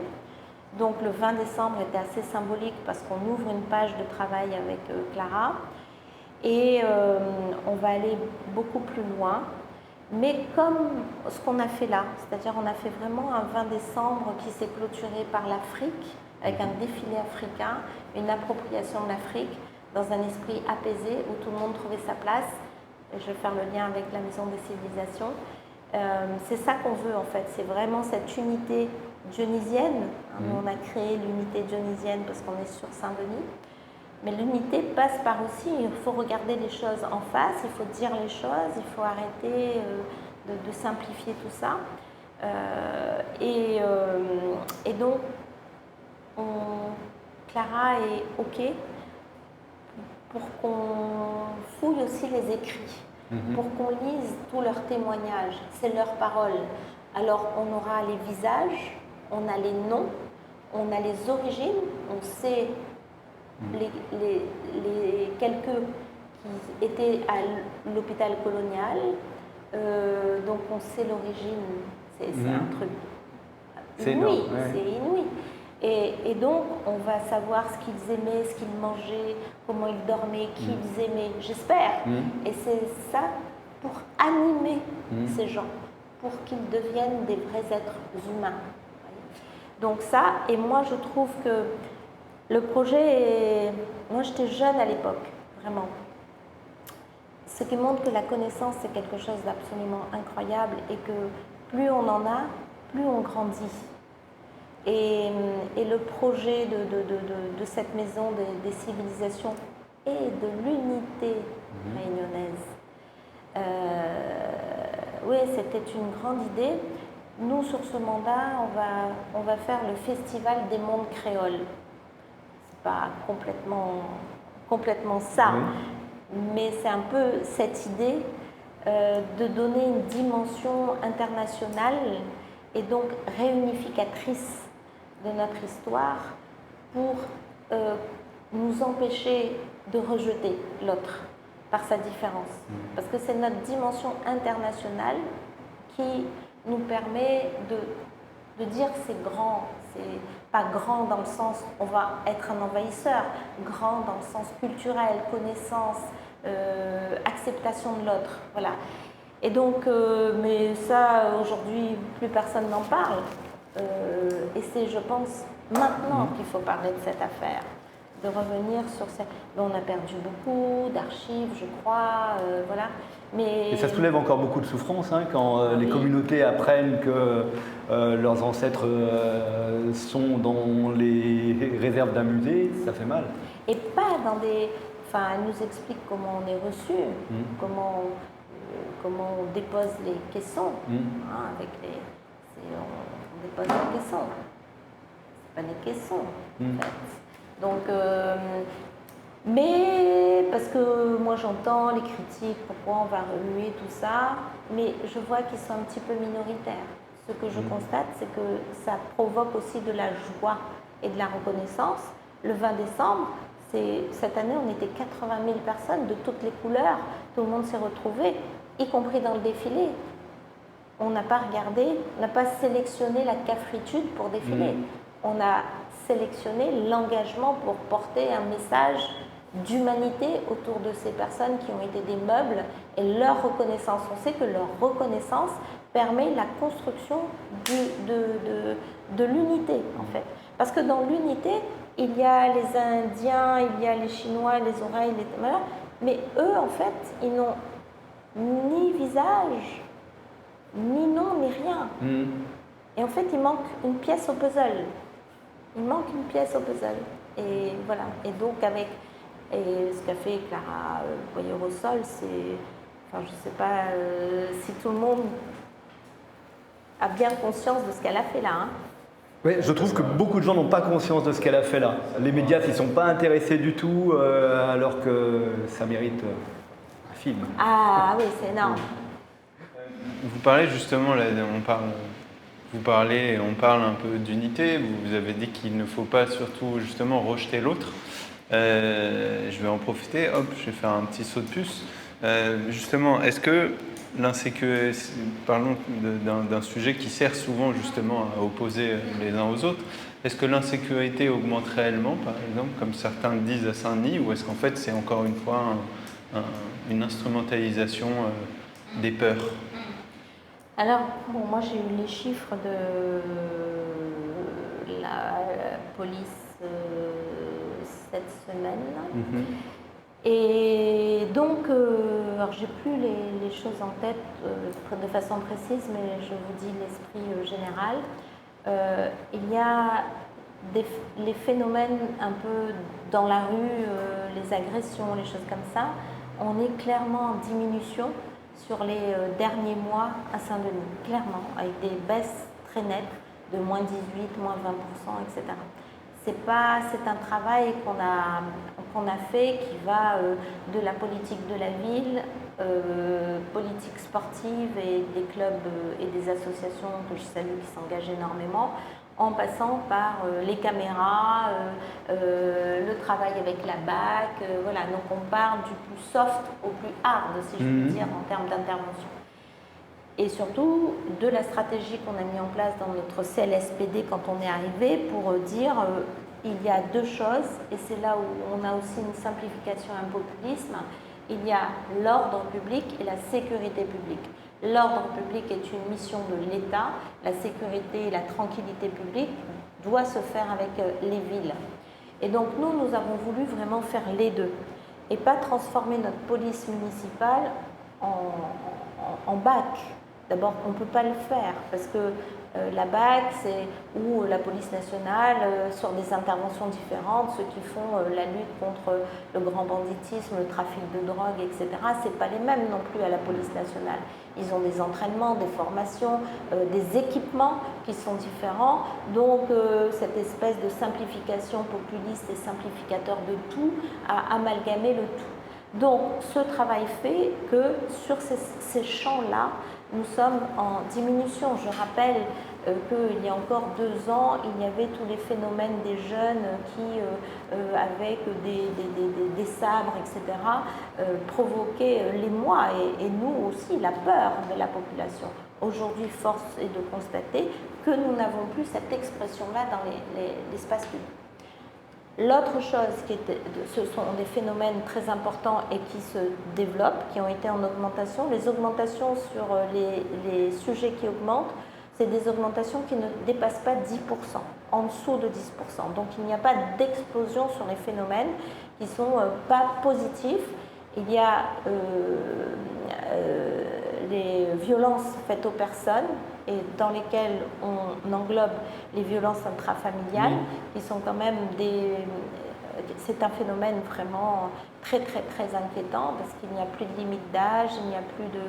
Donc le 20 décembre était assez symbolique parce qu'on ouvre une page de travail avec Clara et on va aller beaucoup plus loin. Mais comme ce qu'on a fait là, c'est-à-dire on a fait vraiment un 20 décembre qui s'est clôturé par l'Afrique, avec un défilé africain, une appropriation de l'Afrique dans un esprit apaisé où tout le monde trouvait sa place. Et je vais faire le lien avec la Maison des Civilisations. C'est ça qu'on veut en fait, c'est vraiment cette unité dionysienne. Nous, on a créé l'unité dionysienne parce qu'on est sur Saint-Denis. Mais l'unité passe par aussi, il faut regarder les choses en face, il faut dire les choses, il faut arrêter de simplifier tout ça. Et donc, Clara est OK pour qu'on fouille aussi les écrits, pour qu'on lise tous leurs témoignages, c'est leurs paroles. Alors, on aura les visages, on a les noms, on a les origines, on sait les quelques qui étaient à l'hôpital colonial, donc on sait l'origine, c'est un truc inouï, c'est inouï. Et donc on va savoir ce qu'ils aimaient, ce qu'ils mangeaient, comment ils dormaient, qui ils aimaient, j'espère. Et c'est ça pour animer ces gens, pour qu'ils deviennent des vrais êtres humains. Donc ça, et moi je trouve que le projet, moi j'étais jeune à l'époque, vraiment. Ce qui montre que la connaissance c'est quelque chose d'absolument incroyable et que plus on en a, plus on grandit. Et le projet de cette maison des civilisations et de l'unité réunionnaise, oui, c'était une grande idée. Nous, sur ce mandat, on va faire le festival des mondes créoles. Pas complètement ça, mais c'est un peu cette idée de donner une dimension internationale et donc réunificatrice de notre histoire pour nous empêcher de rejeter l'autre par sa différence. Parce que c'est notre dimension internationale qui nous permet de dire c'est grand, c'est pas grand dans le sens on va être un envahisseur, grand dans le sens culturel, connaissance, acceptation de l'autre, voilà. Et donc, mais ça aujourd'hui plus personne n'en parle, et c'est je pense maintenant qu'il faut parler de cette affaire, de revenir sur cette... On a perdu beaucoup d'archives, je crois, voilà. Mais...
Et ça soulève encore beaucoup de souffrance quand les communautés apprennent que leurs ancêtres sont dans les réserves d'un musée, ça fait mal.
Et pas dans des... Enfin, elle nous explique comment on est reçu, comment on dépose les caissons, avec les... On dépose les caissons. C'est pas des caissons, en fait. Donc... mais parce que moi j'entends les critiques, pourquoi on va remuer tout ça, mais je vois qu'ils sont un petit peu minoritaires. Ce que je constate, c'est que ça provoque aussi de la joie et de la reconnaissance. Le 20 décembre, cette année, on était 80 000 personnes de toutes les couleurs, tout le monde s'est retrouvé, y compris dans le défilé. On n'a pas regardé, on n'a pas sélectionné la cafritude pour défiler. On a sélectionné l'engagement pour porter un message d'humanité autour de ces personnes qui ont été des meubles et leur reconnaissance. On sait que leur reconnaissance permet la construction de l'unité, en fait. Parce que dans l'unité, il y a les Indiens, il y a les Chinois, les oreilles, les témoins, mais eux, en fait, ils n'ont ni visage, ni nom, ni rien. Et en fait, il manque une pièce au puzzle. Il manque une pièce au puzzle. Et voilà. Et donc, ce qu'a fait Clara Boyer-Rossol, c'est... Enfin, je ne sais pas si tout le monde a bien conscience de ce qu'elle a fait là. Hein.
Oui, je trouve que beaucoup de gens n'ont pas conscience de ce qu'elle a fait là. Les médias s'y sont pas intéressés du tout, alors que ça mérite un film.
Ah oui, c'est énorme.
Vous parlez justement, là, on parle un peu d'unité. Vous avez dit qu'il ne faut pas surtout justement rejeter l'autre. Je vais en profiter. Hop, je vais faire un petit saut de puce. Justement, est-ce que l'insécurité, parlons d'un sujet qui sert souvent justement à opposer les uns aux autres, est-ce que l'insécurité augmente réellement, par exemple, comme certains le disent à Saint-Denis, ou est-ce qu'en fait c'est encore une fois une instrumentalisation des peurs?
Alors, bon, moi j'ai eu les chiffres de la police cette semaine. Et donc, alors j'ai plus les choses en tête de façon précise, mais je vous dis l'esprit général. Il y a les phénomènes un peu dans la rue, les agressions, les choses comme ça, on est clairement en diminution sur les derniers mois à Saint-Denis, clairement, avec des baisses très nettes de moins 18, moins 20%, etc. C'est un travail qu'on a fait qui va de la politique de la ville, politique sportive et des clubs et des associations que je salue qui s'engagent énormément, en passant par les caméras, le travail avec la BAC, voilà. Donc on part du plus soft au plus hard, si je puis dire, en termes d'intervention. Et surtout de la stratégie qu'on a mis en place dans notre CLSPD quand on est arrivé pour dire il y a deux choses, et c'est là où on a aussi une simplification et un populisme, il y a l'ordre public et la sécurité publique. L'ordre public est une mission de l'État, la sécurité et la tranquillité publique doit se faire avec les villes. Et donc nous avons voulu vraiment faire les deux et pas transformer notre police municipale en BAC. D'abord, on ne peut pas le faire parce que la BAC ou la police nationale sur des interventions différentes, ceux qui font la lutte contre le grand banditisme, le trafic de drogue, etc., ce n'est pas les mêmes non plus à la police nationale. Ils ont des entraînements, des formations, des équipements qui sont différents. Donc, cette espèce de simplification populiste et simplificateur de tout a amalgamé le tout. Donc, ce travail fait que sur ces champs-là, nous sommes en diminution. Je rappelle qu'il y a encore 2 ans, il y avait tous les phénomènes des jeunes qui, avec des sabres, etc., provoquaient l'émoi et nous aussi la peur de la population. Aujourd'hui, force est de constater que nous n'avons plus cette expression-là dans l'espace public. L'autre chose, ce sont des phénomènes très importants et qui se développent, qui ont été en augmentation. Les augmentations sur les sujets qui augmentent, c'est des augmentations qui ne dépassent pas 10%, en dessous de 10%. Donc il n'y a pas d'explosion sur les phénomènes qui ne sont pas positifs. Il y a les violences faites aux personnes et dans lesquelles on englobe les violences intrafamiliales, qui sont quand même c'est un phénomène vraiment très très très inquiétant parce qu'il n'y a plus de limite d'âge, il n'y a plus de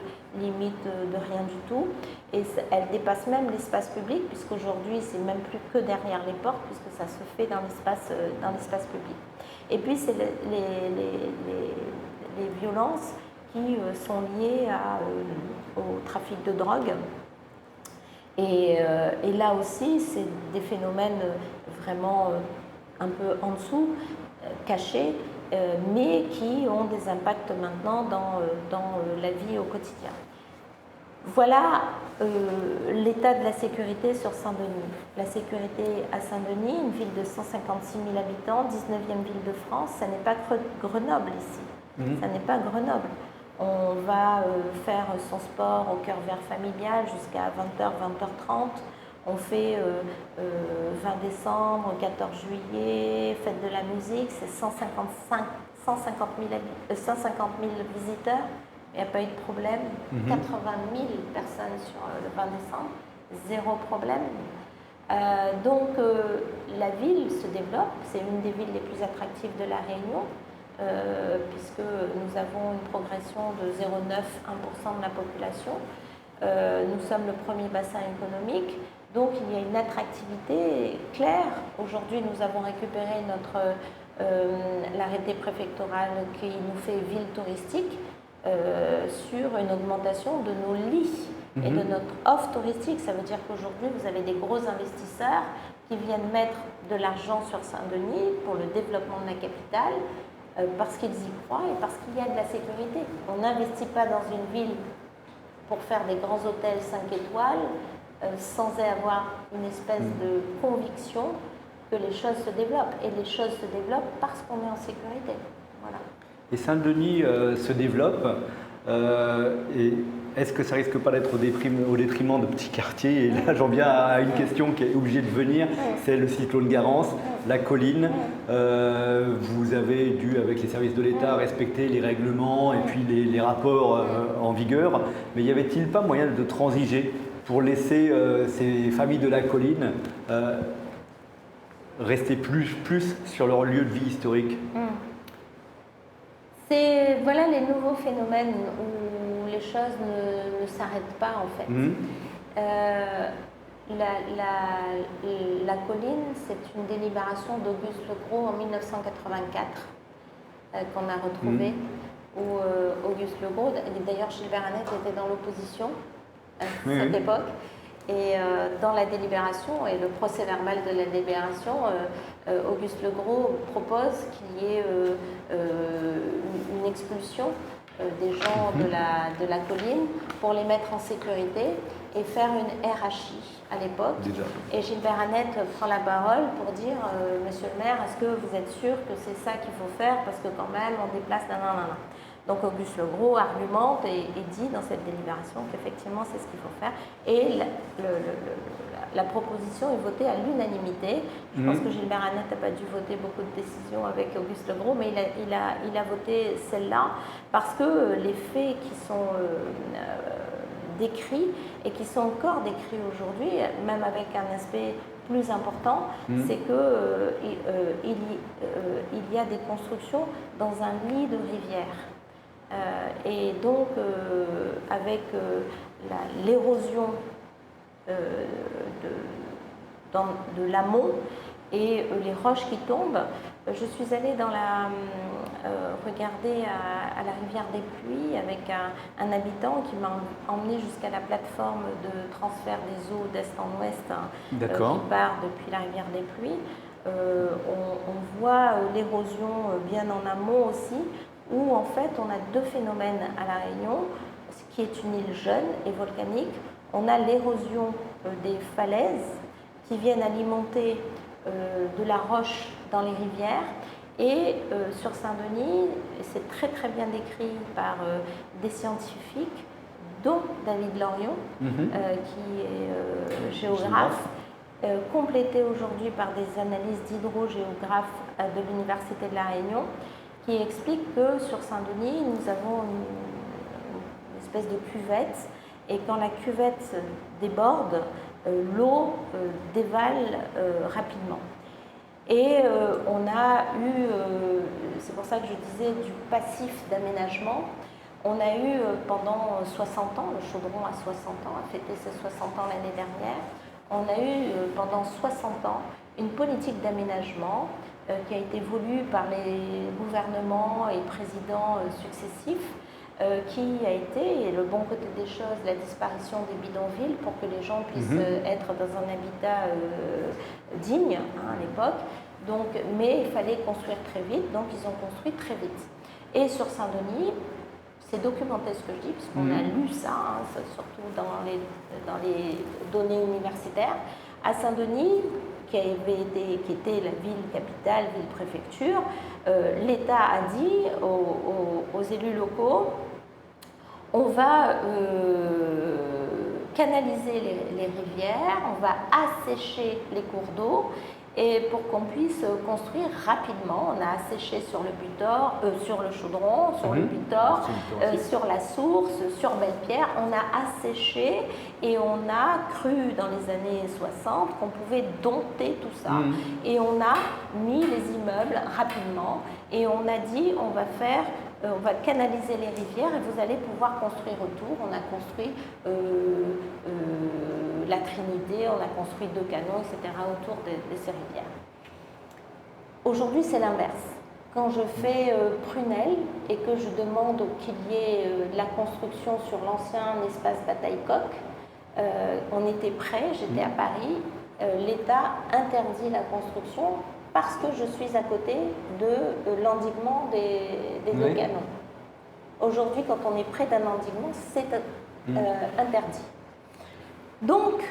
limite de rien du tout et elle dépasse même l'espace public puisqu'aujourd'hui c'est même plus que derrière les portes puisque ça se fait dans l'espace public. Et puis c'est les violences qui sont liées au trafic de drogue. Et là aussi, c'est des phénomènes vraiment un peu en dessous, cachés, mais qui ont des impacts maintenant dans la vie au quotidien. Voilà l'état de la sécurité sur Saint-Denis. La sécurité à Saint-Denis, une ville de 156 000 habitants, 19e ville de France, ça n'est pas Grenoble ici. Ça n'est pas Grenoble. On va faire son sport au cœur vert familial jusqu'à 20h, 20h30. On fait 20 décembre, 14 juillet, fête de la musique, c'est 150 000 visiteurs. il n'y a pas eu de problème. 80 000 personnes sur le 20 décembre, zéro problème. La ville se développe, c'est une des villes les plus attractives de la Réunion, puisque nous avons une progression de 0,9-1% de la population. Nous sommes le premier bassin économique, donc il y a une attractivité claire. Aujourd'hui, nous avons récupéré l'arrêté préfectoral qui nous fait ville touristique sur une augmentation de nos lits et de notre offre touristique. Ça veut dire qu'aujourd'hui, vous avez des gros investisseurs qui viennent mettre de l'argent sur Saint-Denis pour le développement de la capitale parce qu'ils y croient et parce qu'il y a de la sécurité. On n'investit pas dans une ville pour faire des grands hôtels 5 étoiles sans avoir une espèce de conviction que les choses se développent. Et les choses se développent parce qu'on est en sécurité. Voilà.
Et Saint-Denis se développe. Et est-ce que ça risque pas d'être au détriment de petits quartiers? Et là, j'en viens à une question qui est obligée de venir, c'est le cyclone Garance, la colline. Vous avez dû, avec les services de l'État, respecter les règlements et puis les rapports en vigueur. Mais y avait-il pas moyen de transiger pour laisser ces familles de la colline rester plus sur leur lieu de vie historique?
Voilà les nouveaux phénomènes où les choses ne s'arrêtent pas en fait. La colline, c'est une délibération d'Auguste Legros en 1984 qu'on a retrouvée, où Auguste Legros, d'ailleurs Gilbert Annette était dans l'opposition à cette époque. Et dans la délibération et le procès verbal de la délibération, Auguste Legros propose qu'il y ait une expulsion des gens de la colline pour les mettre en sécurité et faire une RHI à l'époque. Et Gilbert Annette prend la parole pour dire Monsieur le maire, est-ce que vous êtes sûr que c'est ça qu'il faut faire parce que quand même on déplace nanana. Donc Auguste Legros argumente et dit dans cette délibération qu'effectivement c'est ce qu'il faut faire. Et la proposition est votée à l'unanimité. Je pense que Gilbert Annette n'a pas dû voter beaucoup de décisions avec Auguste Legros, mais il a voté celle-là parce que les faits qui sont décrits et qui sont encore décrits aujourd'hui, même avec un aspect plus important, c'est qu'il y a des constructions dans un lit de rivière. Et donc, avec l'érosion de l'amont et les roches qui tombent, je suis allée regarder à la rivière des Pluies avec un habitant qui m'a emmené jusqu'à la plateforme de transfert des eaux d'est en ouest qui part depuis la rivière des Pluies. On voit l'érosion bien en amont aussi, où en fait on a deux phénomènes à La Réunion, qui est une île jeune et volcanique. On a l'érosion des falaises qui viennent alimenter de la roche dans les rivières. Et sur Saint-Denis, c'est très très bien décrit par des scientifiques, dont David Lorion, qui est géographe, complété aujourd'hui par des analyses d'hydrogéographes de l'Université de La Réunion, qui explique que sur Saint-Denis, nous avons une espèce de cuvette, et quand la cuvette déborde, l'eau dévale rapidement. Et on a eu, c'est pour ça que je disais du passif d'aménagement, on a eu pendant 60 ans, le Chaudron a 60 ans, a fêté ses 60 ans l'année dernière, on a eu pendant 60 ans une politique d'aménagement qui a été voulue par les gouvernements et présidents successifs, qui a été, et le bon côté des choses, la disparition des bidonvilles pour que les gens puissent être dans un habitat digne à l'époque. Donc, mais il fallait construire très vite, donc ils ont construit très vite. Et sur Saint-Denis, c'est documenté ce que je dis, puisqu'on a lu ça, surtout dans les données universitaires. À Saint-Denis, qui était la ville capitale, ville-préfecture, l'État a dit aux élus locaux, on va canaliser les rivières, on va assécher les cours d'eau et pour qu'on puisse construire rapidement. On a asséché sur le butor, sur le chaudron, sur le butor, sur la source, sur Belle-Pierre. On a asséché et on a cru dans les années 60 qu'on pouvait dompter tout ça. Et on a mis les immeubles rapidement et on a dit on va canaliser les rivières et vous allez pouvoir construire autour. On a construit la Trinité, on a construit 2 canaux, etc. autour de ces rivières. Aujourd'hui, c'est l'inverse. Quand je fais Prunelle et que je demande qu'il y ait de la construction sur l'ancien espace Bataille-Coq, on était prêts, j'étais à Paris, l'État interdit la construction parce que je suis à côté de l'endiguement des 2 canaux. Aujourd'hui, quand on est près d'un endiguement, c'est interdit. Donc,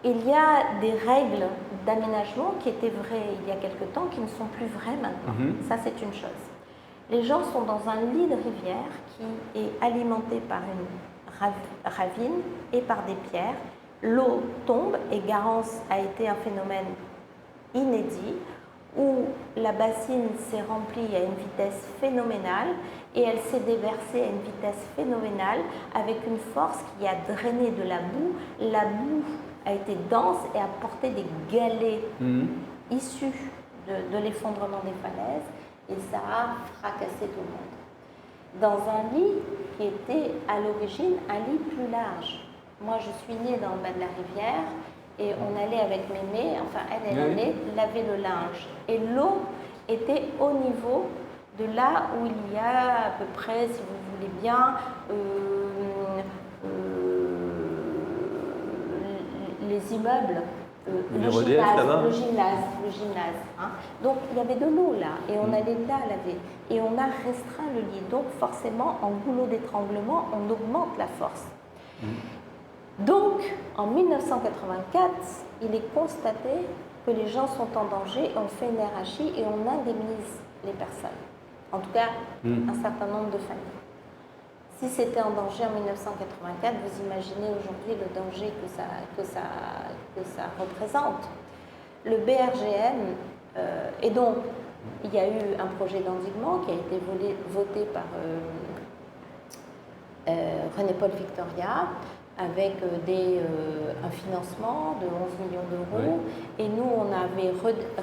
il y a des règles d'aménagement qui étaient vraies il y a quelque temps, qui ne sont plus vraies maintenant. Ça, c'est une chose. Les gens sont dans un lit de rivière qui est alimenté par une ravine et par des pierres. L'eau tombe et Garance a été un phénomène inédit où la bassine s'est remplie à une vitesse phénoménale et elle s'est déversée à une vitesse phénoménale avec une force qui a drainé de la boue. La boue a été dense et a porté des galets issus de l'effondrement des falaises et ça a fracassé tout le monde. Dans un lit qui était à l'origine un lit plus large. Moi, je suis née dans le bas de la rivière et on allait avec mémé, enfin elle allait laver le linge. Et l'eau était au niveau de là où il y a à peu près, si vous voulez bien, les immeubles, le gymnase. Hein. Donc il y avait de l'eau là et on allait là laver. Et on a restreint le lit. Donc forcément, en goulot d'étranglement, on augmente la force. Donc, en 1984, il est constaté que les gens sont en danger, on fait une RHI et on indemnise les personnes. En tout cas, un certain nombre de familles. Si c'était en danger en 1984, vous imaginez aujourd'hui le danger que ça représente. Le BRGM, et donc, il y a eu un projet d'endiguement qui a été voté par René-Paul Victoria, avec un financement de 11 millions d'euros. Et nous, on avait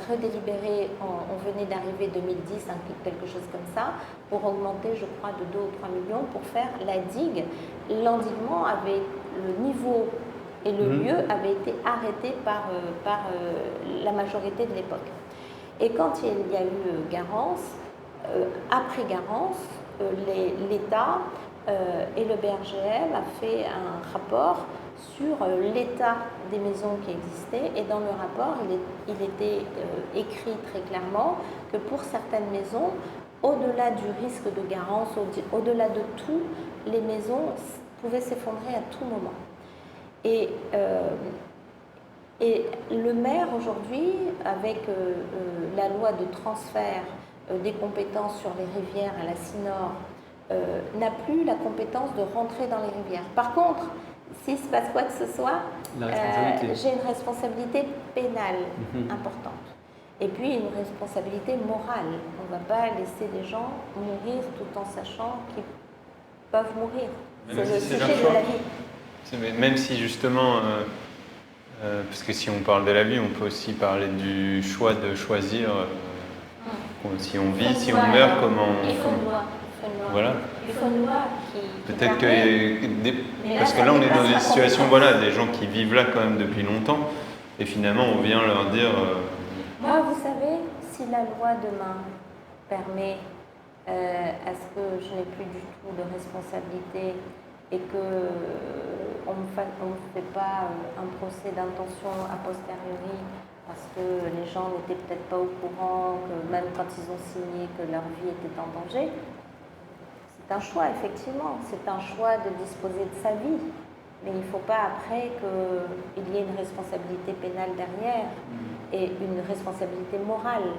redélibéré, on venait d'arriver 2010, quelque chose comme ça, pour augmenter, je crois, de 2 ou 3 millions pour faire la digue. L'endiguement avait, le niveau et le lieu avaient été arrêtés par la majorité de l'époque. Et quand il y a eu Garance, après Garance, l'État et le BRGM a fait un rapport sur l'état des maisons qui existaient et dans le rapport, il était écrit très clairement que pour certaines maisons, au-delà du risque de Garance, au-delà de tout, les maisons pouvaient s'effondrer à tout moment. Et le maire aujourd'hui, avec la loi de transfert des compétences sur les rivières à la CINOR, n'a plus la compétence de rentrer dans les rivières. Par contre, s'il se passe quoi que ce soit, j'ai une responsabilité pénale importante. Et puis une responsabilité morale. On ne va pas laisser les gens mourir tout en sachant qu'ils peuvent mourir. C'est le sujet de la vie.
Même si justement, parce que si on parle de la vie, on peut aussi parler du choix de choisir si on vit, si on meurt, comment on fait. Voilà. Peut-être que parce que là on est dans une situation, voilà, des gens qui vivent là quand même depuis longtemps, et finalement on vient leur dire.
Moi, vous savez, si la loi demain permet à ce que je n'ai plus du tout de responsabilité et que on ne fait pas un procès d'intention a posteriori parce que les gens n'étaient peut-être pas au courant, que même quand ils ont signé que leur vie était en danger. C'est un choix, effectivement. C'est un choix de disposer de sa vie. Mais il ne faut pas après qu'il y ait une responsabilité pénale derrière et une responsabilité morale.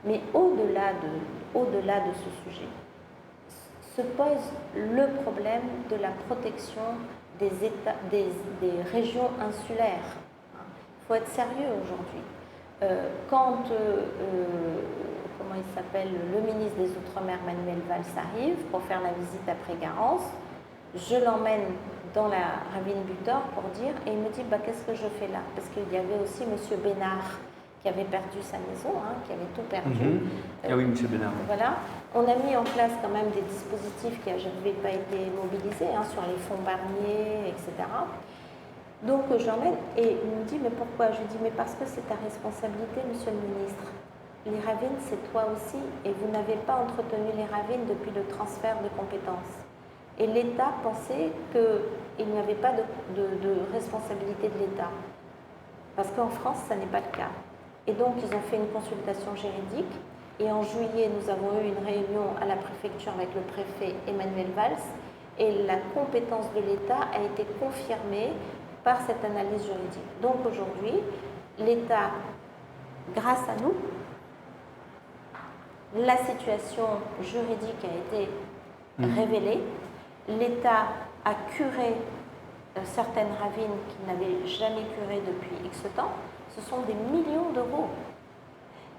Mais au-delà de ce sujet, se pose le problème de la protection des régions insulaires. Il faut être sérieux aujourd'hui. Quand, comment il s'appelle, le ministre des Outre-mer, Manuel Valls, arrive pour faire la visite après Garance, je l'emmène dans la ravine Butor pour dire, et il me dit, bah, qu'est-ce que je fais là? Parce qu'il y avait aussi M. Bénard qui avait perdu sa maison, qui avait tout perdu.
Ah oui, M. Bénard.
Voilà. On a mis en place quand même des dispositifs qui n'avaient pas été mobilisés sur les fonds Barnier, etc. Donc je l'emmène et il me dit, mais pourquoi? Je lui dis, mais parce que c'est ta responsabilité, monsieur le ministre. Les ravines, c'est toi aussi, et vous n'avez pas entretenu les ravines depuis le transfert de compétences. Et l'État pensait qu'il n'y avait pas de responsabilité de l'État. Parce qu'en France, ça n'est pas le cas. Et donc, ils ont fait une consultation juridique. Et en juillet, nous avons eu une réunion à la préfecture avec le préfet Emmanuel Valls. Et la compétence de l'État a été confirmée par cette analyse juridique. Donc aujourd'hui, l'État, grâce à nous, la situation juridique a été révélée. L'État a curé certaines ravines qu'il n'avait jamais curées depuis X temps. Ce sont des millions d'euros.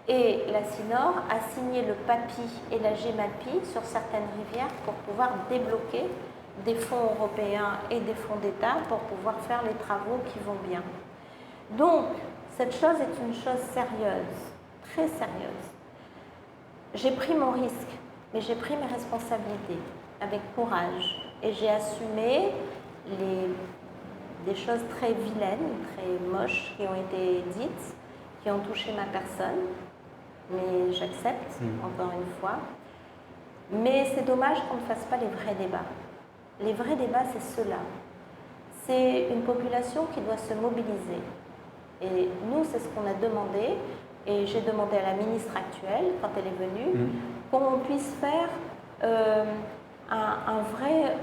Et la CINOR a signé le PAPI et la GEMAPI sur certaines rivières pour pouvoir débloquer des fonds européens et des fonds d'État pour pouvoir faire les travaux qui vont bien. Donc, cette chose est une chose sérieuse, très sérieuse. J'ai pris mon risque, mais j'ai pris mes responsabilités avec courage et j'ai assumé des choses très vilaines, très moches qui ont été dites, qui ont touché ma personne, mais j'accepte, encore une fois. Mais c'est dommage qu'on ne fasse pas les vrais débats. Les vrais débats, c'est ceux-là. C'est une population qui doit se mobiliser. Et nous, c'est ce qu'on a demandé, et j'ai demandé à la ministre actuelle, quand elle est venue, qu'on puisse faire un vrai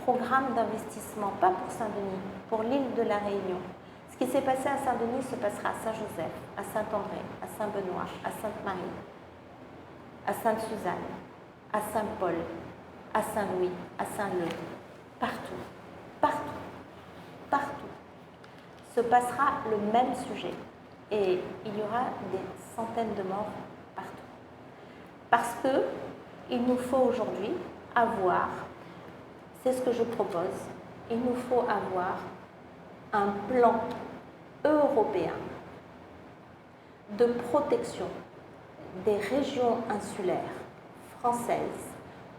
programme d'investissement, pas pour Saint-Denis, pour l'île de la Réunion. Ce qui s'est passé à Saint-Denis se passera à Saint-Joseph, à Saint-André, à Saint-Benoît, à Sainte-Marie, à Sainte-Suzanne, à Saint-Paul, à Saint-Louis, à Saint-Leu, partout, partout, partout, se passera le même sujet. Et il y aura des centaines de morts partout. Parce que il nous faut aujourd'hui avoir, c'est ce que je propose, il nous faut avoir un plan européen de protection des régions insulaires françaises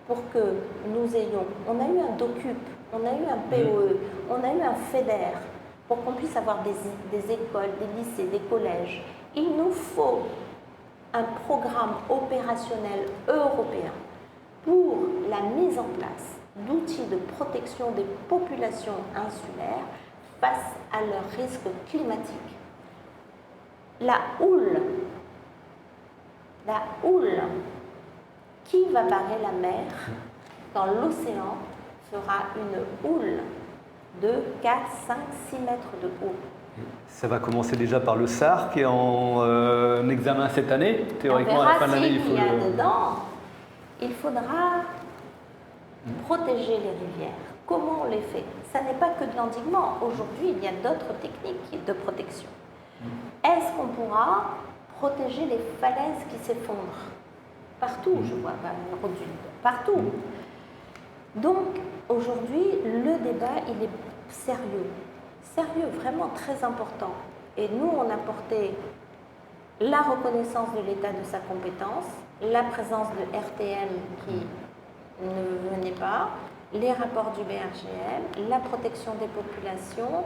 pour que nous ayons, on a eu un DOCUP, on a eu un POE, on a eu un FEDER, pour qu'on puisse avoir des écoles, des lycées, des collèges. Il nous faut un programme opérationnel européen pour la mise en place d'outils de protection des populations insulaires face à leurs risques climatiques. La houle, qui va barrer la mer quand l'océan fera une houle de 4, 5, 6 mètres de haut.
Ça va commencer déjà par le SAR qui est en examen cette année. Théoriquement, à la fin de l'année,
il y a dedans. Il faudra protéger les rivières. Comment on les fait? Ça n'est pas que de l'endiguement. Aujourd'hui, il y a d'autres techniques de protection. Est-ce qu'on pourra protéger les falaises qui s'effondrent? Partout, je vois, partout. Donc, aujourd'hui, le débat, il est sérieux. Sérieux, vraiment très important. Et nous, on a porté la reconnaissance de l'État de sa compétence, la présence de RTM qui ne venait pas, les rapports du BRGM, la protection des populations,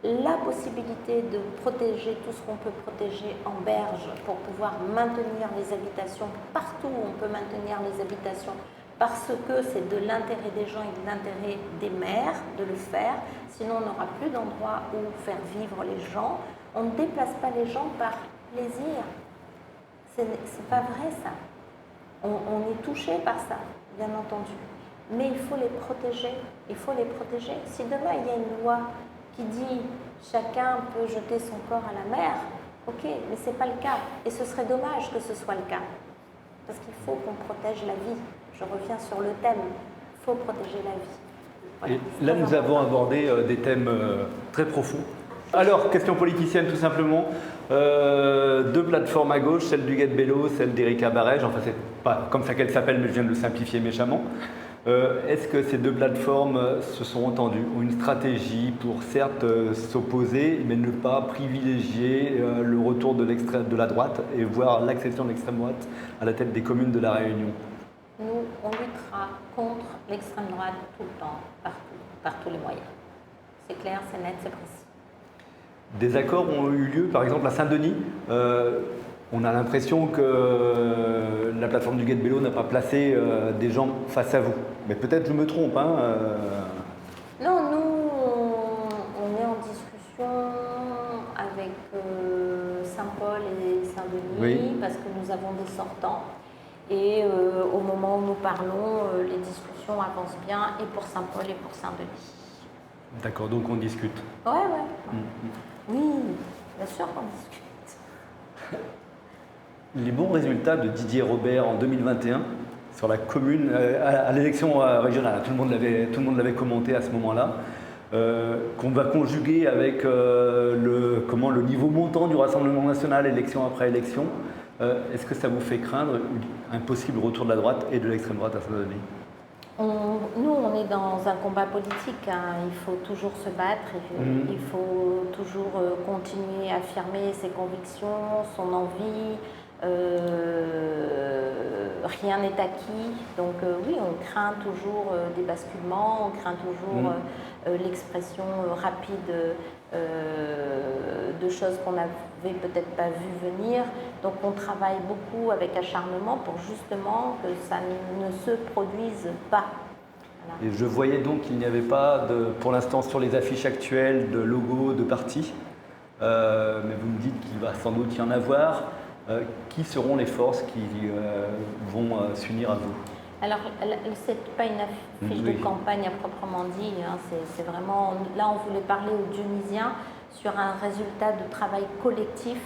la possibilité de protéger tout ce qu'on peut protéger en berge pour pouvoir maintenir les habitations partout où on peut maintenir les habitations parce que c'est de l'intérêt des gens et de l'intérêt des maires de le faire, sinon on n'aura plus d'endroit où faire vivre les gens. On ne déplace pas les gens par plaisir. C'est pas vrai ça. On est touché par ça, bien entendu. Mais il faut les protéger. Il faut les protéger. Si demain il y a une loi qui dit chacun peut jeter son corps à la mer, ok, mais ce n'est pas le cas. Et ce serait dommage que ce soit le cas. Parce qu'il faut qu'on protège la vie. Je reviens sur le thème. Il faut protéger la vie. Voilà.
Et là, nous avons abordé des thèmes très profonds. Alors, question politicienne tout simplement. Deux plateformes à gauche, celle du Get-Bello, celle d'Erika Barège. Enfin, c'est pas comme ça qu'elle s'appelle, mais je viens de le simplifier méchamment. Est-ce que ces deux plateformes se sont entendues, ont une stratégie pour certes s'opposer, mais ne pas privilégier le retour de la droite et voir l'accession de l'extrême droite à la tête des communes de La Réunion?
Nous, on luttera contre l'extrême droite tout le temps, partout, par tous les moyens. C'est clair, c'est net, c'est précis.
Des accords ont eu lieu, par exemple à Saint-Denis. On a l'impression que la plateforme du Get-Bello n'a pas placé des gens face à vous. Mais peut-être je me trompe. Hein,
Non, nous, on est en discussion avec Saint-Paul et Saint-Denis
Oui.
parce que nous avons des sortants. Et au moment où nous parlons, les discussions avancent bien et pour Saint-Paul et pour Saint-Denis.
D'accord, donc on discute.
Ouais. Oui, bien sûr qu'on discute.
Les bons résultats de Didier Robert en 2021 sur la commune, à l'élection régionale, tout le monde l'avait commenté à ce moment-là, qu'on va conjuguer avec le niveau montant du Rassemblement national, élection après élection. Est-ce que ça vous fait craindre un possible retour de la droite et de l'extrême droite à Saint-Denis?
Nous, on est dans un combat politique. Hein. Il faut toujours se battre, il faut toujours continuer à affirmer ses convictions, son envie. Rien n'est acquis. Donc oui, on craint toujours des basculements, on craint toujours l'expression rapide de choses qu'on n'avait peut-être pas vu venir. Donc on travaille beaucoup avec acharnement pour justement que ça ne se produise pas. Voilà.
Et je voyais donc qu'il n'y avait pas, pour l'instant sur les affiches actuelles, de logo de parti. Mais vous me dites qu'il va sans doute y en avoir. Qui seront les forces qui vont s'unir à vous?
Alors, ce n'est pas une affiche de campagne à proprement dit, hein. C'est vraiment... Là, on voulait parler aux Dionysiens sur un résultat de travail collectif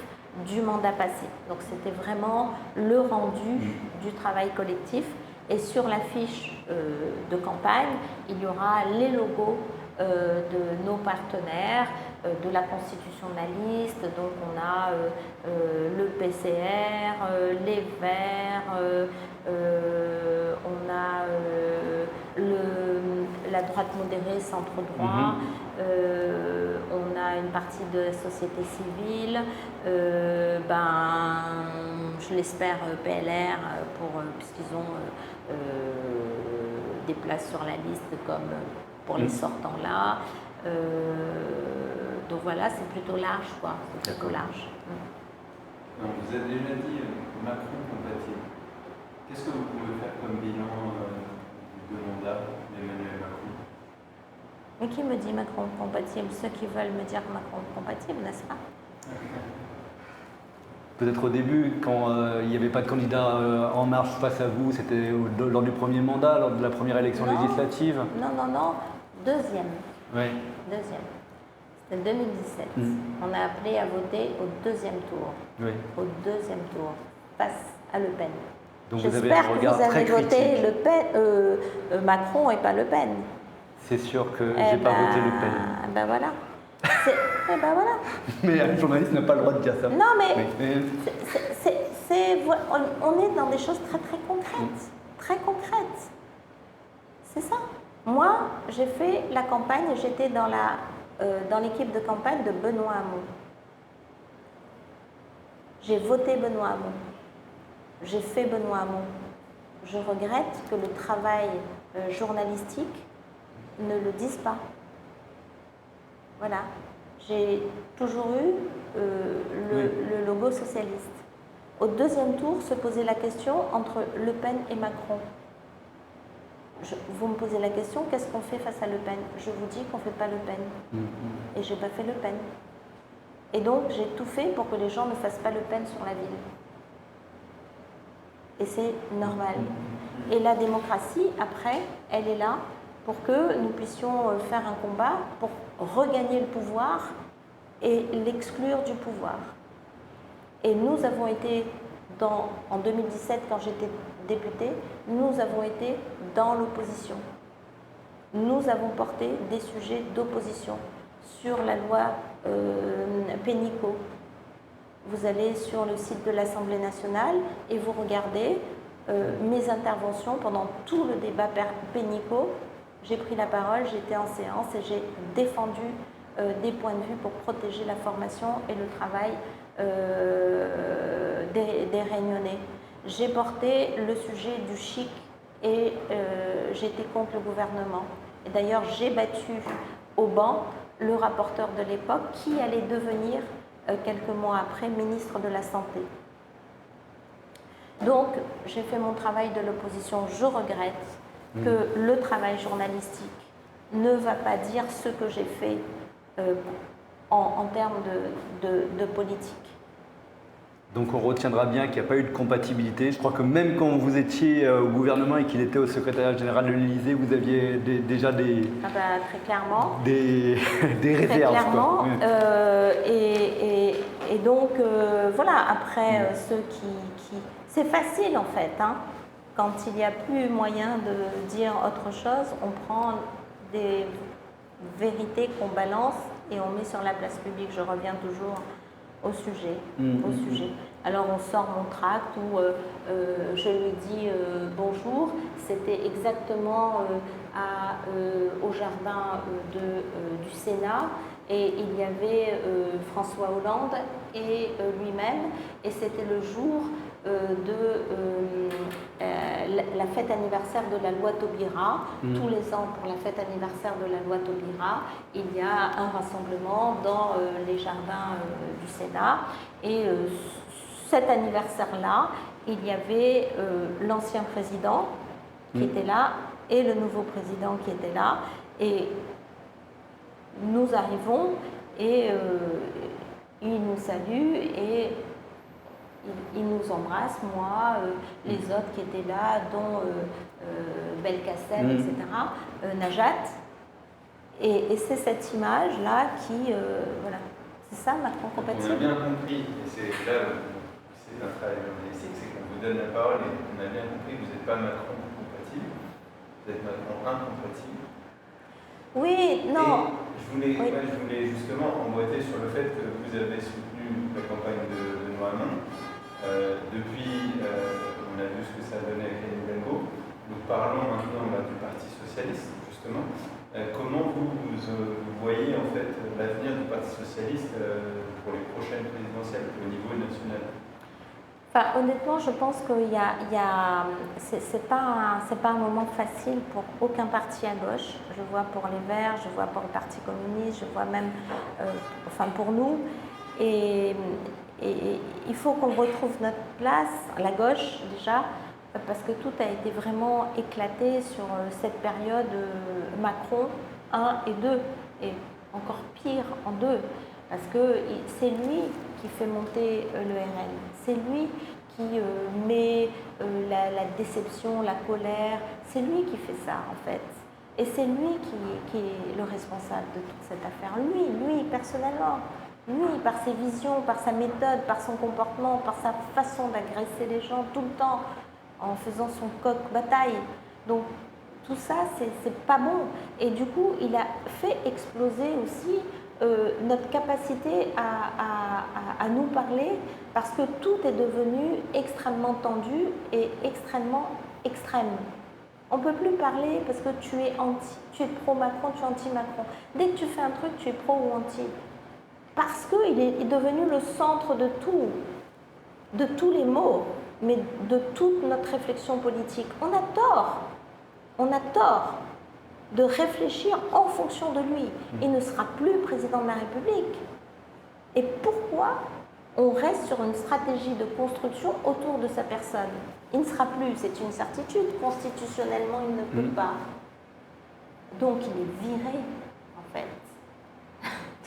du mandat passé. Donc, c'était vraiment le rendu du travail collectif. Et sur l'affiche de campagne, il y aura les logos de nos partenaires, de la constitution de la liste. Donc on a le PCR, les Verts, on a la droite modérée, centre droit, on a une partie de la société civile, je l'espère PLR puisqu'ils ont des places sur la liste comme pour les sortants là. Donc voilà, c'est plutôt large, quoi. C'est plutôt large.
Alors, vous avez déjà dit Macron compatible. Qu'est-ce que vous pouvez faire comme bilan de mandat d'Emmanuel Macron?
Mais qui me dit Macron compatible? Ceux qui veulent me dire Macron compatible, n'est-ce pas?
Peut-être au début, quand il n'y avait pas de candidat En Marche face à vous, c'était lors du premier mandat, lors de la première élection législative?
Non. Deuxième.
Oui.
Deuxième. C'était 2017. On a appelé à voter au deuxième tour.
Oui.
Au deuxième tour, face à Le Pen.
Donc vous avez un
J'espère que
regard
vous avez
très
voté
critique.
Le Pen, Macron et pas Le Pen.
C'est sûr que j'ai pas voté Le Pen.
Ben voilà. Voilà.
Mais un journaliste n'a pas le droit de dire ça.
Non, mais
Oui.
on est dans des choses très très concrètes. Très concrètes. C'est ça. Moi, j'ai fait la campagne, j'étais dans l'équipe de campagne de Benoît Hamon. J'ai voté Benoît Hamon. J'ai fait Benoît Hamon. Je regrette que le travail journalistique ne le dise pas. Voilà. J'ai toujours eu le logo socialiste. Au deuxième tour, se posait la question entre Le Pen et Macron. Vous me posez la question, qu'est-ce qu'on fait face à Le Pen? Je vous dis qu'on ne fait pas Le Pen. Et je n'ai pas fait Le Pen. Et donc, j'ai tout fait pour que les gens ne fassent pas Le Pen sur la ville. Et c'est normal. Et la démocratie, après, elle est là pour que nous puissions faire un combat pour regagner le pouvoir et l'exclure du pouvoir. Et nous avons été, en 2017, quand j'étais députée, nous avons été dans l'opposition. Nous avons porté des sujets d'opposition sur la loi Pénicaud. vous allez sur le site de l'Assemblée nationale et vous regardez mes interventions pendant tout le débat pénico. J'ai pris la parole, j'étais en séance et j'ai défendu des points de vue pour protéger la formation et le travail des Réunionnais. J'ai porté le sujet du chic et j'étais contre le gouvernement. Et d'ailleurs, j'ai battu au banc le rapporteur de l'époque qui allait devenir, quelques mois après, ministre de la Santé. Donc, j'ai fait mon travail de l'opposition. Je regrette que le travail journalistique ne va pas dire ce que j'ai fait en termes de politique.
Donc on retiendra bien qu'il n'y a pas eu de compatibilité. Je crois que même quand vous étiez au gouvernement et qu'il était au secrétariat général de l'Élysée, vous aviez déjà des...
Ah bah, très clairement.
Des réserves.
Très clairement.
Quoi.
Et donc, voilà, après, ceux qui... C'est facile, en fait. Hein. Quand il n'y a plus moyen de dire autre chose, on prend des vérités qu'on balance et on met sur la place publique. Je reviens toujours au sujet. Alors on sort mon tract où je lui dis bonjour. C'était exactement au jardin du Sénat et il y avait François Hollande et lui-même et c'était le jour de la fête anniversaire de la loi Taubira. Tous les ans, pour la fête anniversaire de la loi Taubira, il y a un rassemblement dans les jardins du Sénat. Et cet anniversaire-là, il y avait l'ancien président qui était là et le nouveau président qui était là. Et nous arrivons et il nous salue et il nous embrasse, moi, les autres qui étaient là, dont Belkacem, etc., Najat. Et c'est cette image-là qui... voilà. C'est ça, Macron compatible.
On a bien compris, et c'est là c'est un travail journalistique, c'est qu'on vous donne la parole et on a bien compris que vous n'êtes pas Macron compatible, vous êtes Macron incompatible.
Oui, non.
Et je voulais justement emboîter sur le fait que vous avez soutenu la campagne de Noiramin. Depuis, on a vu ce que ça a donné avec Anne Hidalgo. Nous parlons maintenant du Parti Socialiste, justement. Comment vous voyez en fait l'avenir du Parti Socialiste pour les prochaines présidentielles au niveau national?
Enfin, honnêtement, je pense qu'il c'est pas un moment facile pour aucun parti à gauche. Je vois pour les Verts, je vois pour le Parti communiste, je vois même, pour nous. Et il faut qu'on retrouve notre place, la gauche déjà, parce que tout a été vraiment éclaté sur cette période Macron 1 et 2, et encore pire en 2, parce que c'est lui qui fait monter le RN, c'est lui qui met la déception, la colère, c'est lui qui fait ça en fait. Et c'est lui qui est le responsable de toute cette affaire, lui personnellement. Lui, par ses visions, par sa méthode, par son comportement, par sa façon d'agresser les gens tout le temps, en faisant son coq bataille. Donc tout ça, c'est pas bon. Et du coup, il a fait exploser aussi notre capacité à nous parler, parce que tout est devenu extrêmement tendu et extrêmement extrême. On ne peut plus parler parce que tu es pro-Macron, tu es anti-Macron. Dès que tu fais un truc, tu es pro ou anti. Parce qu'il est devenu le centre de tout, de tous les maux, mais de toute notre réflexion politique. On a tort de réfléchir en fonction de lui. Il ne sera plus président de la République. Et pourquoi on reste sur une stratégie de construction autour de sa personne? Il ne sera plus, c'est une certitude. Constitutionnellement, il ne peut pas. Donc, il est viré, en fait.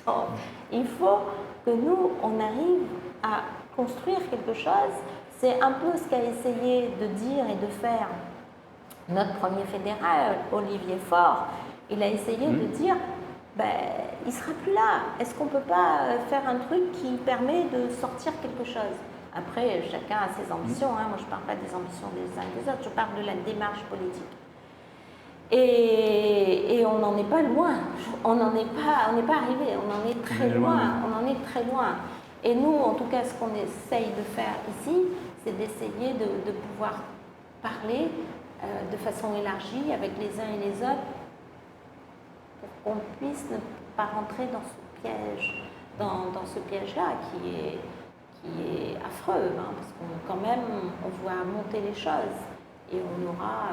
Donc, il faut que nous, on arrive à construire quelque chose. C'est un peu ce qu'a essayé de dire et de faire notre premier fédéral, Olivier Faure. Il a essayé de dire, il ne sera plus là. Est-ce qu'on ne peut pas faire un truc qui permet de sortir quelque chose? Après, chacun a ses ambitions. Moi, je ne parle pas des ambitions des uns et des autres. Je parle de la démarche politique. Et on n'en est pas loin. On n'est pas arrivé. On en est très loin. On en est très loin. Et nous, en tout cas, ce qu'on essaye de faire ici, c'est d'essayer de pouvoir parler de façon élargie avec les uns et les autres pour qu'on puisse ne pas rentrer dans ce piège, dans ce piège-là qui est affreux, hein, parce qu'on quand même, on voit monter les choses et on aura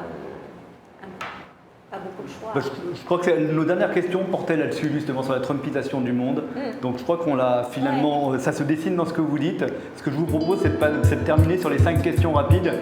pas beaucoup de choix.
Je crois que nos dernières questions portaient là-dessus, justement, sur la trumpisation du monde. Donc je crois qu'on l'a finalement, ça se dessine dans ce que vous dites. Ce que je vous propose, c'est de terminer sur les 5 questions rapides